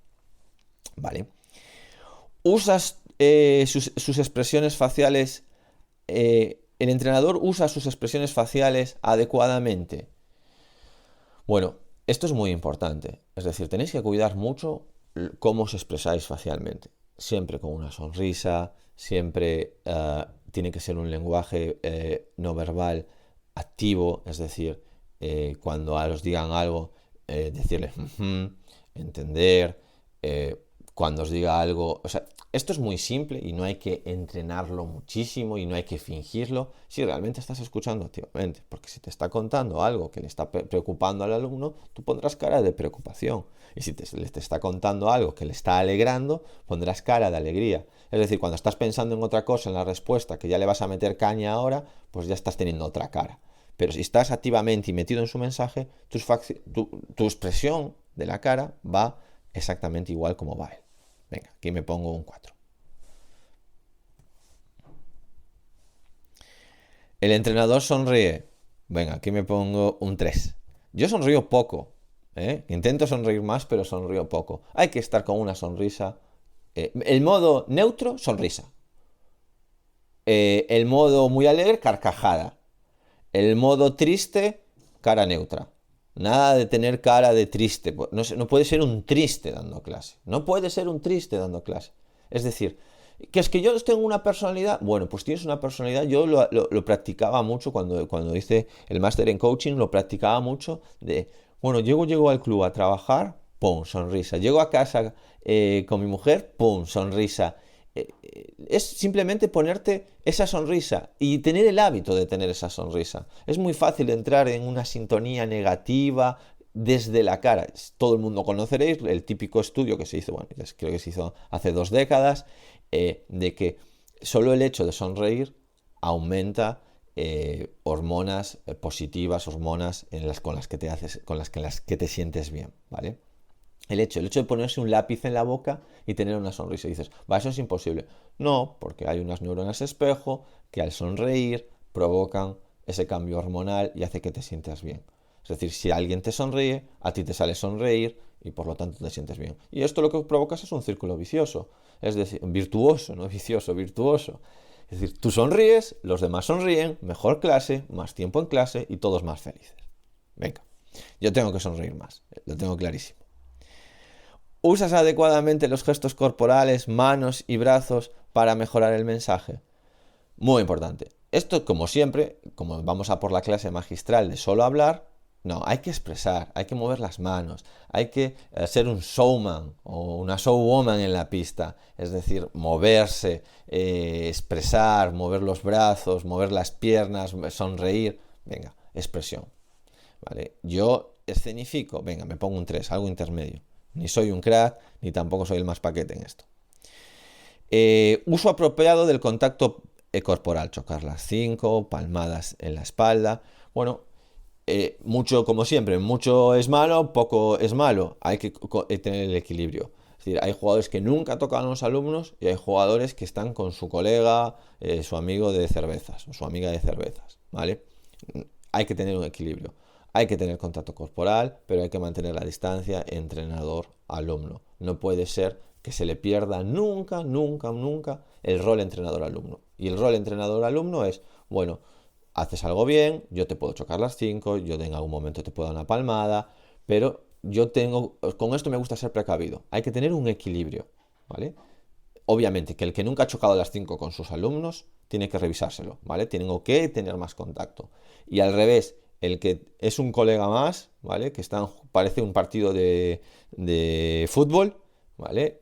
¿Vale? Usas sus expresiones faciales. ¿El entrenador usa sus expresiones faciales adecuadamente? Bueno, esto es muy importante. Es decir, tenéis que cuidar mucho cómo os expresáis facialmente. Siempre con una sonrisa, siempre tiene que ser un lenguaje no verbal activo. Es decir, cuando os digan algo, decirle entender. Cuando os diga algo, o sea, esto es muy simple y no hay que entrenarlo muchísimo y no hay que fingirlo si realmente estás escuchando activamente, porque si te está contando algo que le está preocupando al alumno, tú pondrás cara de preocupación, y si te está contando algo que le está alegrando, pondrás cara de alegría. Es decir, cuando estás pensando en otra cosa en la respuesta que ya le vas a meter caña ahora, pues ya estás teniendo otra cara. Pero si estás activamente y metido en su mensaje, tu expresión de la cara va exactamente igual como va él. Venga, aquí me pongo un 4. El entrenador sonríe. Venga, aquí me pongo un 3. Yo sonrío poco. Intento sonreír más, pero sonrío poco. Hay que estar con una sonrisa. El modo neutro, sonrisa. El modo muy alegre, carcajada. El modo triste, cara neutra. Nada de tener cara de triste. No puede ser un triste dando clase. No puede ser un triste dando clase. Es decir, que es que yo tengo una personalidad. Bueno, pues tienes una personalidad. Yo lo practicaba mucho cuando hice el máster en coaching. Lo practicaba mucho bueno, llego al club a trabajar, pum, sonrisa. Llego a casa con mi mujer, pum, sonrisa. Es simplemente ponerte esa sonrisa y tener el hábito de tener esa sonrisa. Es muy fácil entrar en una sintonía negativa desde la cara. Todo el mundo conoceréis el típico estudio que se hizo, bueno, creo que se hizo hace 2 décadas, de que solo el hecho de sonreír aumenta hormonas positivas, hormonas con las que te sientes bien, ¿vale? El hecho de ponerse un lápiz en la boca y tener una sonrisa. Y dices, eso es imposible. No, porque hay unas neuronas espejo que al sonreír provocan ese cambio hormonal y hace que te sientas bien. Es decir, si alguien te sonríe, a ti te sale sonreír y por lo tanto te sientes bien. Y esto lo que provocas es un círculo vicioso. Es decir, virtuoso, no vicioso, virtuoso. Es decir, tú sonríes, los demás sonríen, mejor clase, más tiempo en clase y todos más felices. Venga, yo tengo que sonreír más, lo tengo clarísimo. ¿Usas adecuadamente los gestos corporales, manos y brazos para mejorar el mensaje? Muy importante. Esto, como siempre, como vamos a por la clase magistral de solo hablar, no, hay que expresar, hay que mover las manos, hay que ser un showman o una showwoman en la pista, es decir, moverse, expresar, mover los brazos, mover las piernas, sonreír, venga, expresión. ¿Vale? Yo escenifico, venga, me pongo un 3, algo intermedio. Ni soy un crack, ni tampoco soy el más paquete en esto. Uso apropiado del contacto corporal, chocar las 5, palmadas en la espalda. Bueno, mucho, como siempre, mucho es malo, poco es malo. Hay que tener el equilibrio. Es decir, hay jugadores que nunca tocan a los alumnos y hay jugadores que están con su colega, su amigo de cervezas o su amiga de cervezas, ¿vale? Hay que tener un equilibrio. Hay que tener contacto corporal, pero hay que mantener la distancia entrenador-alumno. No puede ser que se le pierda nunca, nunca, nunca el rol entrenador-alumno. Y el rol entrenador-alumno es, bueno, haces algo bien, yo te puedo chocar las 5, yo en algún momento te puedo dar una palmada, pero con esto me gusta ser precavido. Hay que tener un equilibrio, ¿vale? Obviamente que el que nunca ha chocado las 5 con sus alumnos tiene que revisárselo, ¿vale? Tienen que tener más contacto. Y al revés, el que es un colega más, ¿vale? Que parece un partido de fútbol, ¿vale?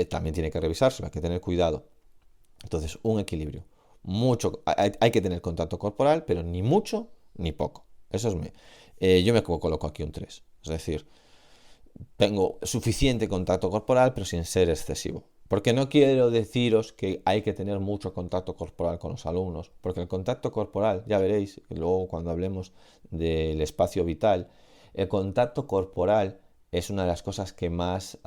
También tiene que revisárselo, hay que tener cuidado. Entonces, un equilibrio. Hay que tener contacto corporal, pero ni mucho ni poco. Yo me coloco aquí un 3. Es decir, tengo suficiente contacto corporal, pero sin ser excesivo. Porque no quiero deciros que hay que tener mucho contacto corporal con los alumnos, porque el contacto corporal, ya veréis, luego cuando hablemos del espacio vital, el contacto corporal es una de las cosas que más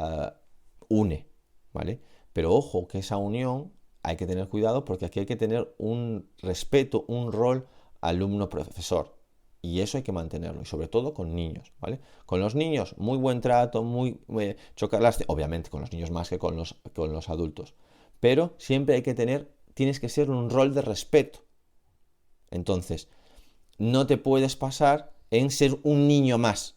une, ¿vale? Pero ojo, que esa unión hay que tener cuidado porque aquí hay que tener un respeto, un rol alumno-profesor. Y eso hay que mantenerlo, y sobre todo con niños, ¿vale? Con los niños, muy buen trato, chocarlas, obviamente con los niños más que con los adultos. Pero siempre tienes que ser un rol de respeto. Entonces, no te puedes pasar en ser un niño más.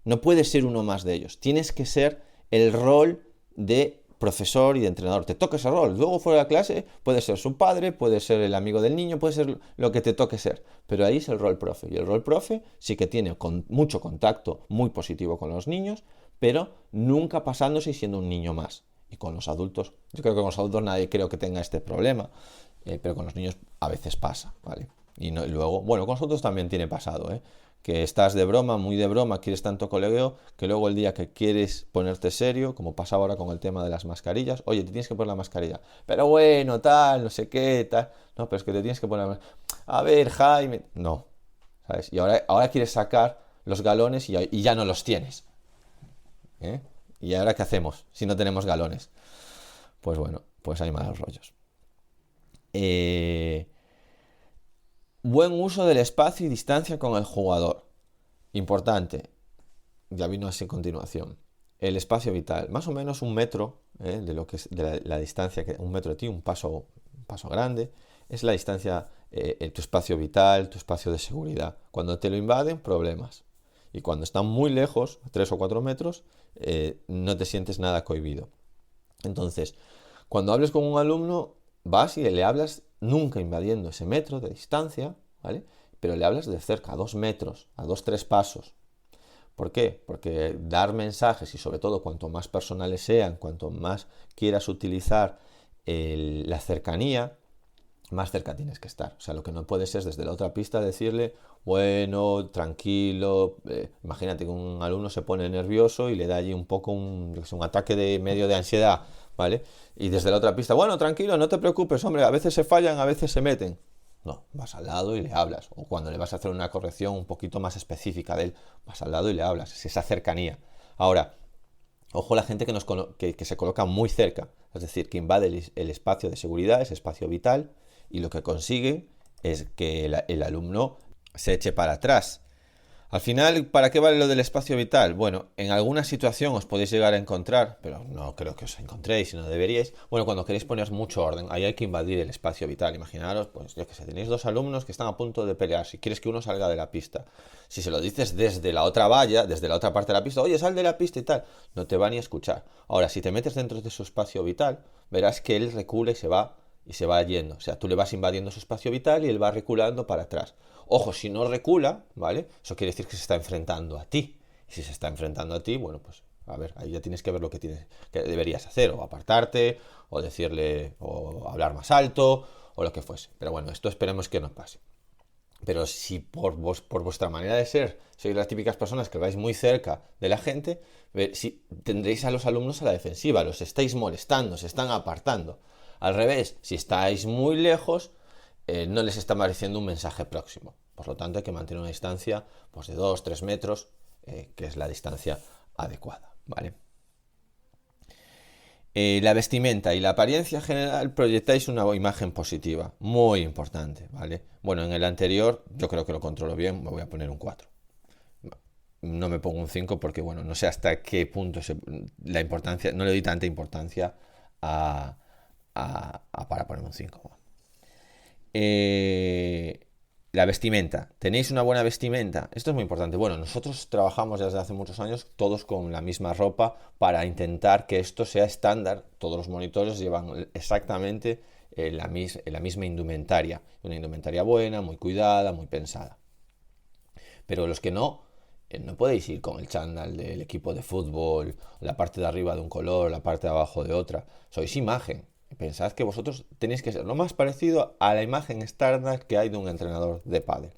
No puedes ser uno más de ellos. Tienes que ser el rol de profesor y de entrenador. Te toca ese rol. Luego fuera de la clase puede ser su padre, puede ser el amigo del niño, puede ser lo que te toque ser. Pero ahí es el rol profe. Y el rol profe sí que tiene mucho contacto muy positivo con los niños, pero nunca pasándose y siendo un niño más. Y con los adultos, yo creo que con los adultos nadie creo que tenga este problema, pero con los niños a veces pasa, ¿vale? Y luego, bueno, con los adultos también tiene pasado, ¿eh? Que estás de broma, muy de broma, quieres tanto colegueo, que luego el día que quieres ponerte serio, como pasa ahora con el tema de las mascarillas, oye, te tienes que poner la mascarilla, pero bueno, tal, no sé qué, tal, no, pero es que te tienes que poner a ver, Jaime, no, ¿sabes? Y ahora quieres sacar los galones y ya no los tienes, ¿eh? ¿Y ahora qué hacemos si no tenemos galones? Pues bueno, pues hay malos rollos. Buen uso del espacio y distancia con el jugador. Importante, ya vino así a continuación. El espacio vital, más o menos 1 metro de lo que es de la distancia, 1 metro de ti, un paso grande, es la distancia, tu espacio vital, tu espacio de seguridad. Cuando te lo invaden, problemas. Y cuando están muy lejos, 3 o 4 metros, no te sientes nada cohibido. Entonces, cuando hables con un alumno, vas y le hablas nunca invadiendo ese metro de distancia, ¿vale? Pero le hablas de cerca, a 2 metros, a 2-3 pasos. ¿Por qué? Porque dar mensajes y sobre todo cuanto más personales sean, cuanto más quieras utilizar la cercanía, más cerca tienes que estar. O sea, lo que no puedes es desde la otra pista decirle, bueno, tranquilo. Imagínate que un alumno se pone nervioso y le da allí un poco un ataque medio de ansiedad, ¿vale? Y desde la otra pista, bueno, tranquilo, no te preocupes, hombre, a veces se fallan, a veces se meten. No, vas al lado y le hablas. O cuando le vas a hacer una corrección un poquito más específica de él, vas al lado y le hablas. Es esa cercanía. Ahora, ojo la gente que se coloca muy cerca, es decir, que invade el espacio de seguridad, ese espacio vital, y lo que consigue es que el alumno se eche para atrás. Al final, ¿para qué vale lo del espacio vital? Bueno, en alguna situación os podéis llegar a encontrar, pero no creo que os encontréis y no deberíais. Bueno, cuando queréis poner mucho orden, ahí hay que invadir el espacio vital. Imaginaros, pues yo que sé, tenéis 2 alumnos que están a punto de pelear. Si quieres que uno salga de la pista, si se lo dices desde la otra valla, desde la otra parte de la pista, oye, sal de la pista y tal, no te va ni a escuchar. Ahora, si te metes dentro de su espacio vital, verás que él recula y se va yendo. O sea, tú le vas invadiendo su espacio vital y él va reculando para atrás. Ojo, si no recula, ¿vale? Eso quiere decir que se está enfrentando a ti. Y si se está enfrentando a ti, bueno, pues a ver, ahí ya tienes que ver lo que deberías hacer, o apartarte, o decirle, o hablar más alto, o lo que fuese. Pero bueno, esto esperemos que no pase. Pero si por vuestra manera de ser sois las típicas personas que vais muy cerca de la gente, si tendréis a los alumnos a la defensiva, los estáis molestando, se están apartando. Al revés, si estáis muy lejos, no les está pareciendo un mensaje próximo. Por lo tanto, hay que mantener una distancia pues, de 2-3 metros, que es la distancia adecuada, ¿vale? La vestimenta y la apariencia general proyectáis una imagen positiva, muy importante, ¿vale? Bueno, en el anterior yo creo que lo controlo bien, me voy a poner un 4. No me pongo un 5 porque, bueno, no sé hasta qué punto la importancia, no le doy tanta importancia para ponerme un 5. La vestimenta. ¿Tenéis una buena vestimenta? Esto es muy importante. Bueno, nosotros trabajamos desde hace muchos años todos con la misma ropa para intentar que esto sea estándar. Todos los monitores llevan exactamente la misma indumentaria. Una indumentaria buena, muy cuidada, muy pensada. Pero los que no podéis ir con el chándal del equipo de fútbol, la parte de arriba de un color, la parte de abajo de otra. Sois imagen. Pensad que vosotros tenéis que ser lo más parecido a la imagen estándar que hay de un entrenador de pádel.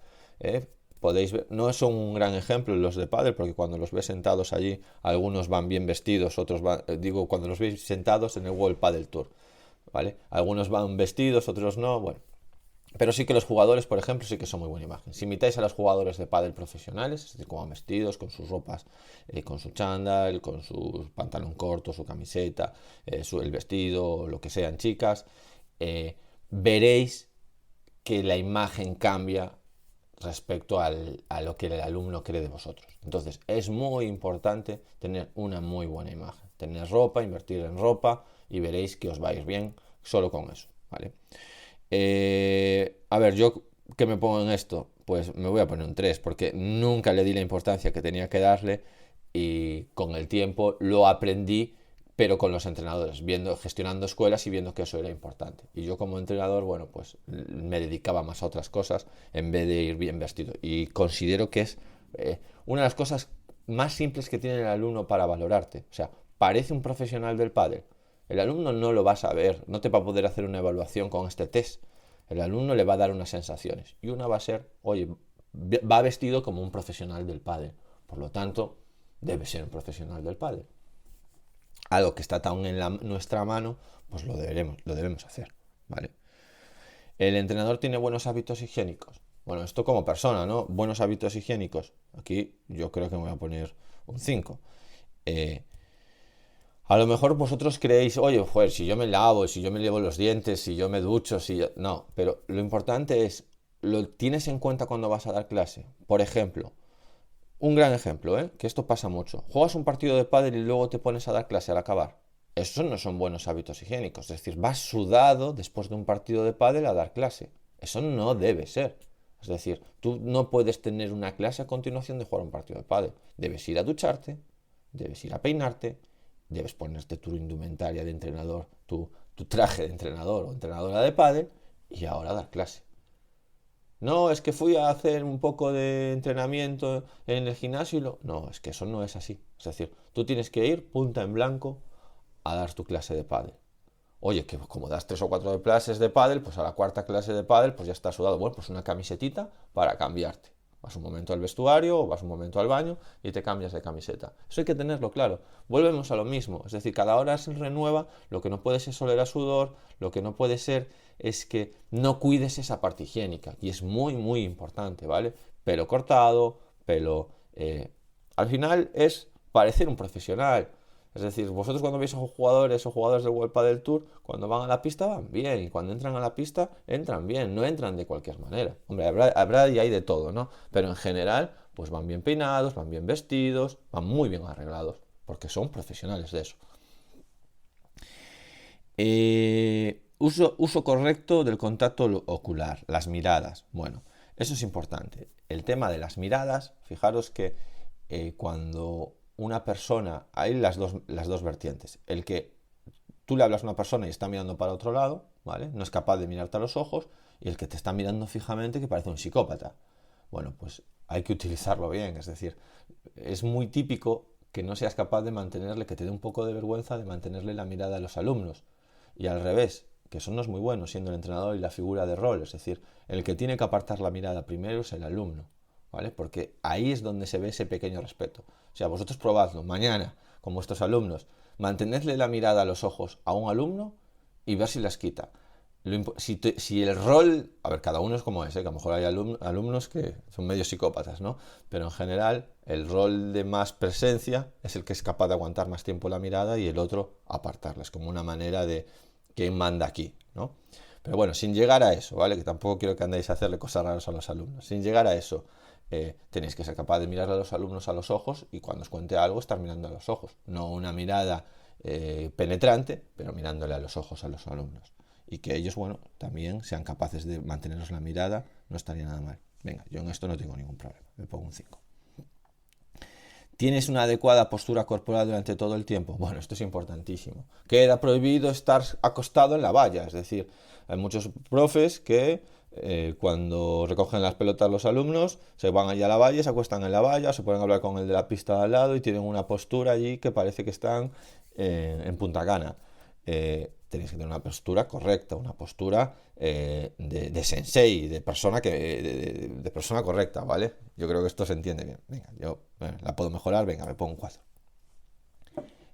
Podéis ver, no son un gran ejemplo los de pádel, porque cuando los ves sentados allí, algunos van bien vestidos, otros van, cuando los veis sentados en el World Padel Tour, ¿vale? Algunos van vestidos, otros no, bueno. Pero sí que los jugadores, por ejemplo, sí que son muy buena imagen. Si imitáis a los jugadores de pádel profesionales, es decir, como vestidos, con sus ropas, con su chándal, con su pantalón corto, su camiseta, el vestido, lo que sean chicas, veréis que la imagen cambia respecto a lo que el alumno cree de vosotros. Entonces, es muy importante tener una muy buena imagen. Tener ropa, invertir en ropa y veréis que os va a ir bien solo con eso, ¿vale? A ver, yo ¿qué me pongo en esto? Pues me voy a poner un 3 porque nunca le di la importancia que tenía que darle y con el tiempo lo aprendí, pero con los entrenadores, gestionando escuelas y viendo que eso era importante. Y yo como entrenador, bueno, pues me dedicaba más a otras cosas en vez de ir bien vestido. Y considero que es una de las cosas más simples que tiene el alumno para valorarte. O sea, parece un profesional del pádel. El alumno no lo va a saber, no te va a poder hacer una evaluación con este test. El alumno le va a dar unas sensaciones y una va a ser, oye, va vestido como un profesional del pádel. Por lo tanto, debe ser un profesional del pádel. Algo que está tan en nuestra mano, pues lo debemos hacer, ¿vale? El entrenador tiene buenos hábitos higiénicos. Bueno, esto como persona, ¿no? Buenos hábitos higiénicos. Aquí yo creo que me voy a poner un 5. A lo mejor vosotros creéis, oye, joder, si yo me lavo, si yo me llevo los dientes, si yo me ducho, si yo... No, pero lo importante es, lo tienes en cuenta cuando vas a dar clase. Por ejemplo, un gran ejemplo, que esto pasa mucho. Juegas un partido de pádel y luego te pones a dar clase al acabar. Esos no son buenos hábitos higiénicos. Es decir, vas sudado después de un partido de pádel a dar clase. Eso no debe ser. Es decir, tú no puedes tener una clase a continuación de jugar un partido de pádel. Debes ir a ducharte, debes ir a peinarte, debes ponerte tu indumentaria de entrenador, tu traje de entrenador o entrenadora de pádel y ahora dar clase. No, es que fui a hacer un poco de entrenamiento en el gimnasio y No, es que eso no es así. Es decir, tú tienes que ir punta en blanco a dar tu clase de pádel. Oye, que como das 3 o 4 clases de pádel, pues a la cuarta clase de pádel pues ya estás sudado. Bueno, pues una camisetita para cambiarte. Vas un momento al vestuario o vas un momento al baño y te cambias de camiseta. Eso hay que tenerlo claro. Volvemos a lo mismo. Es decir, cada hora se renueva. Lo que no puede ser oler a sudor. Lo que no puede ser es que no cuides esa parte higiénica. Y es muy, muy importante, ¿vale? Pelo cortado, pelo... Al final es parecer un profesional. Es decir, vosotros cuando veis a jugadores o jugadores del World Padel Tour, cuando van a la pista van bien, y cuando entran a la pista entran bien, no entran de cualquier manera. Hombre, habrá y hay de todo, ¿no? Pero en general, pues van bien peinados, van bien vestidos, van muy bien arreglados, porque son profesionales de eso. Uso correcto del contacto ocular, las miradas. Bueno, eso es importante. El tema de las miradas, fijaros que cuando una persona, hay las dos vertientes. El que tú le hablas a una persona y está mirando para otro lado, ¿vale? No es capaz de mirarte a los ojos, y el que te está mirando fijamente que parece un psicópata. Bueno, pues hay que utilizarlo bien, es decir, es muy típico que no seas capaz de mantenerle, que te dé un poco de vergüenza de mantenerle la mirada a los alumnos. Y al revés, que eso no es muy bueno siendo el entrenador y la figura de rol, es decir, el que tiene que apartar la mirada primero es el alumno, ¿vale? Porque ahí es donde se ve ese pequeño respeto. O sea, vosotros probadlo mañana con vuestros alumnos, mantenedle la mirada a los ojos a un alumno y ver si las quita. si el rol, a ver, cada uno es como es, ¿eh? Que a lo mejor hay alumnos que son medio psicópatas, ¿no? Pero en general el rol de más presencia es el que es capaz de aguantar más tiempo la mirada y el otro apartarla. Es como una manera de quién manda aquí, ¿no? Pero bueno, sin llegar a eso, ¿vale? Que tampoco quiero que andéis a hacerle cosas raras a los alumnos. Sin llegar a eso, tenéis que ser capaz de mirar a los alumnos a los ojos y cuando os cuente algo estar mirando a los ojos. No una mirada penetrante, pero mirándole a los ojos a los alumnos. Y que ellos, bueno, también sean capaces de manteneros la mirada, no estaría nada mal. Venga, yo en esto no tengo ningún problema, me pongo un 5. ¿Tienes una adecuada postura corporal durante todo el tiempo? Bueno, esto es importantísimo. Queda prohibido estar acostado en la valla, es decir, hay muchos profes que cuando recogen las pelotas los alumnos se van allá a la valla, se acuestan en la valla, se ponen a hablar con el de la pista de al lado y tienen una postura allí que parece que están en Punta Cana. Tenéis que tener una postura correcta, una postura de sensei, de persona de persona correcta, ¿vale? Yo creo que esto se entiende bien. Venga, yo la puedo mejorar, venga, me pongo un 4.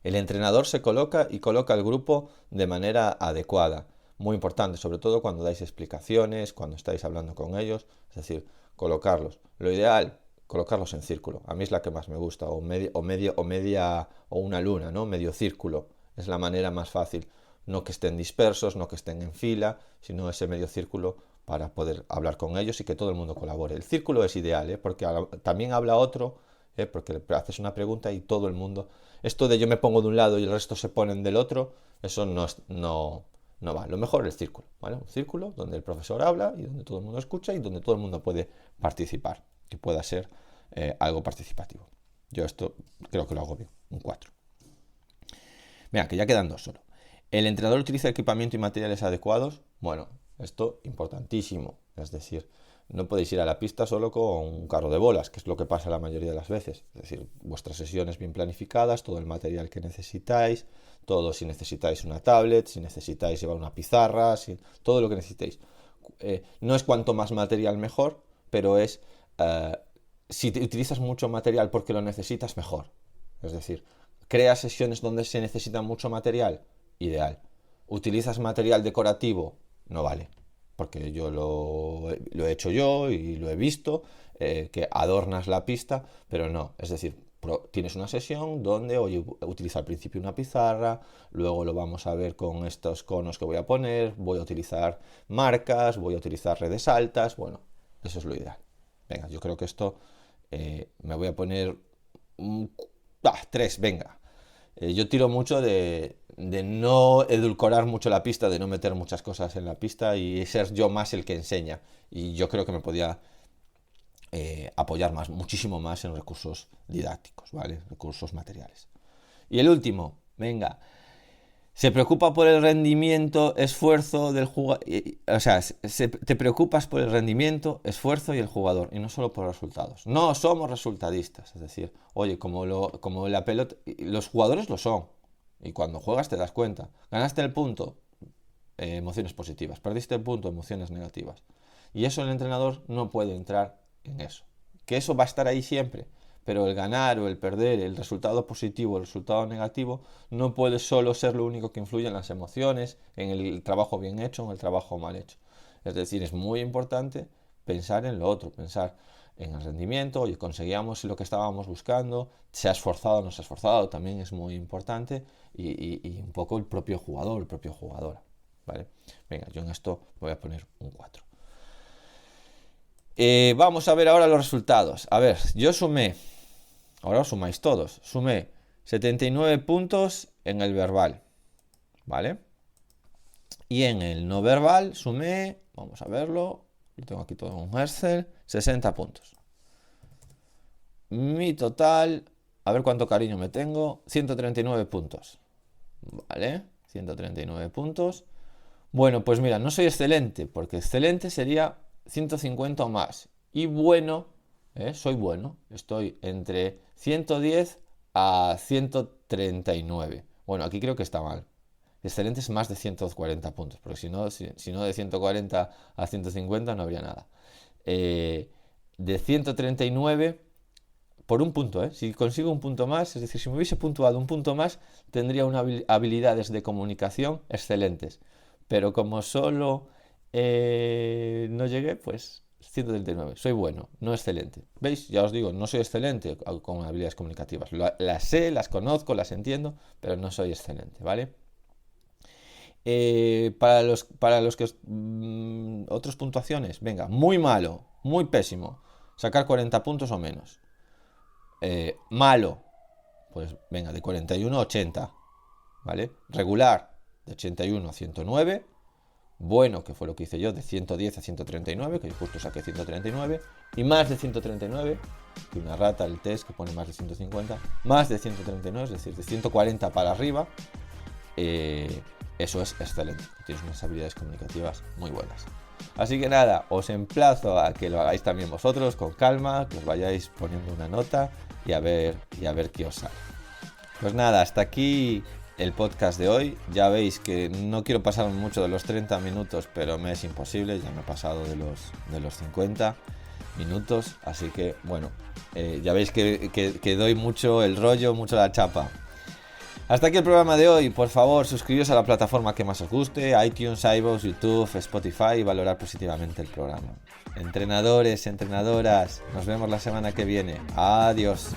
El entrenador se coloca y coloca el grupo de manera adecuada. Muy importante, sobre todo cuando dais explicaciones, cuando estáis hablando con ellos, es decir, colocarlos. Lo ideal, colocarlos en círculo. A mí es la que más me gusta, o media o una luna, ¿no? Medio círculo. Es la manera más fácil. No que estén dispersos, no que estén en fila, sino ese medio círculo para poder hablar con ellos y que todo el mundo colabore. El círculo es ideal, porque también habla otro, porque le haces una pregunta y todo el mundo... Esto de yo me pongo de un lado y el resto se ponen del otro, eso no va. Lo mejor es el círculo, ¿vale? Un círculo donde el profesor habla y donde todo el mundo escucha y donde todo el mundo puede participar, que pueda ser algo participativo. Yo esto creo que lo hago bien, un 4. Mira, que ya quedan 2 solo. ¿El entrenador utiliza equipamiento y materiales adecuados? Bueno, esto importantísimo. Es decir, no podéis ir a la pista solo con un carro de bolas, que es lo que pasa la mayoría de las veces. Es decir, vuestras sesiones bien planificadas, todo el material que necesitáis, todo si necesitáis una tablet, si necesitáis llevar una pizarra, todo lo que necesitéis. No es cuanto más material mejor, pero es si utilizas mucho material porque lo necesitas, mejor. Es decir, creas sesiones donde se necesita mucho material, ideal. ¿Utilizas material decorativo? No vale, porque yo lo he hecho yo y lo he visto, que adornas la pista, pero no, es decir, tienes una sesión donde, oye, utiliza al principio una pizarra, luego lo vamos a ver con estos conos que voy a poner, voy a utilizar marcas, voy a utilizar redes altas, bueno, eso es lo ideal. Venga, yo creo que esto me voy a poner 3, venga. Yo tiro mucho de no edulcorar mucho la pista, de no meter muchas cosas en la pista y ser yo más el que enseña. Y yo creo que me podía apoyar muchísimo más en recursos didácticos, ¿vale? Recursos materiales. Y el último, venga. Se preocupa por el rendimiento, esfuerzo del jugador. O sea, te preocupas por el rendimiento, esfuerzo y el jugador, y no solo por los resultados. No somos resultadistas, es decir, oye, como la pelota, los jugadores lo son, y cuando juegas te das cuenta. Ganaste el punto, emociones positivas. Perdiste el punto, emociones negativas. Y eso el entrenador no puede entrar en eso. Que eso va a estar ahí siempre. Pero el ganar o el perder, el resultado positivo o el resultado negativo, no puede solo ser lo único que influye en las emociones, en el trabajo bien hecho o en el trabajo mal hecho. Es decir, es muy importante pensar en lo otro, pensar en el rendimiento, oye, conseguíamos lo que estábamos buscando, se ha esforzado o no se ha esforzado, también es muy importante, y un poco el propio jugador, jugadora, ¿vale? Venga, yo en esto voy a poner un 4. Vamos a ver ahora los resultados. A ver, yo sumé... Ahora os sumáis todos. Sumé 79 puntos en el verbal, ¿vale? Y en el no verbal sumé, vamos a verlo, lo tengo aquí todo en un Excel, 60 puntos. Mi total, a ver cuánto cariño me tengo, 139 puntos, ¿vale? 139 puntos. Bueno, pues mira, no soy excelente, porque excelente sería 150 o más. Y bueno... soy bueno, estoy entre 110 a 139. Bueno, aquí creo que está mal. Excelente es más de 140 puntos, porque si no de 140 a 150 no habría nada. De 139 por un punto, si consigo un punto más, es decir, si me hubiese puntuado un punto más, tendría unas habilidades de comunicación excelentes. pero como solo no llegué, pues 139. Soy bueno, no excelente. ¿Veis? Ya os digo, no soy excelente con habilidades comunicativas. Las sé, las conozco, las entiendo, pero no soy excelente, ¿vale? Para los que otras puntuaciones, venga, muy malo, muy pésimo, sacar 40 puntos o menos. Malo, pues venga, de 41 a 80, ¿vale? Regular, de 81 a 109. Bueno, que fue lo que hice yo, de 110 a 139, que justo saqué 139. Y más de 139, que una rata el test que pone más de 150. Más de 139, es decir, de 140 para arriba. Eso es excelente. Tienes unas habilidades comunicativas muy buenas. Así que nada, os emplazo a que lo hagáis también vosotros con calma, que os vayáis poniendo una nota y a ver qué os sale. Pues nada, hasta aquí el podcast de hoy. Ya veis que no quiero pasarme mucho de los 30 minutos, pero me es imposible, ya me he pasado de los 50 minutos, así que bueno, ya veis que doy mucho el rollo, mucho la chapa. Hasta aquí el programa de hoy. Por favor, suscribiros a la plataforma que más os guste, iTunes, iVoox, YouTube, Spotify, y valorar positivamente el programa. Entrenadores, entrenadoras, nos vemos la semana que viene. Adiós.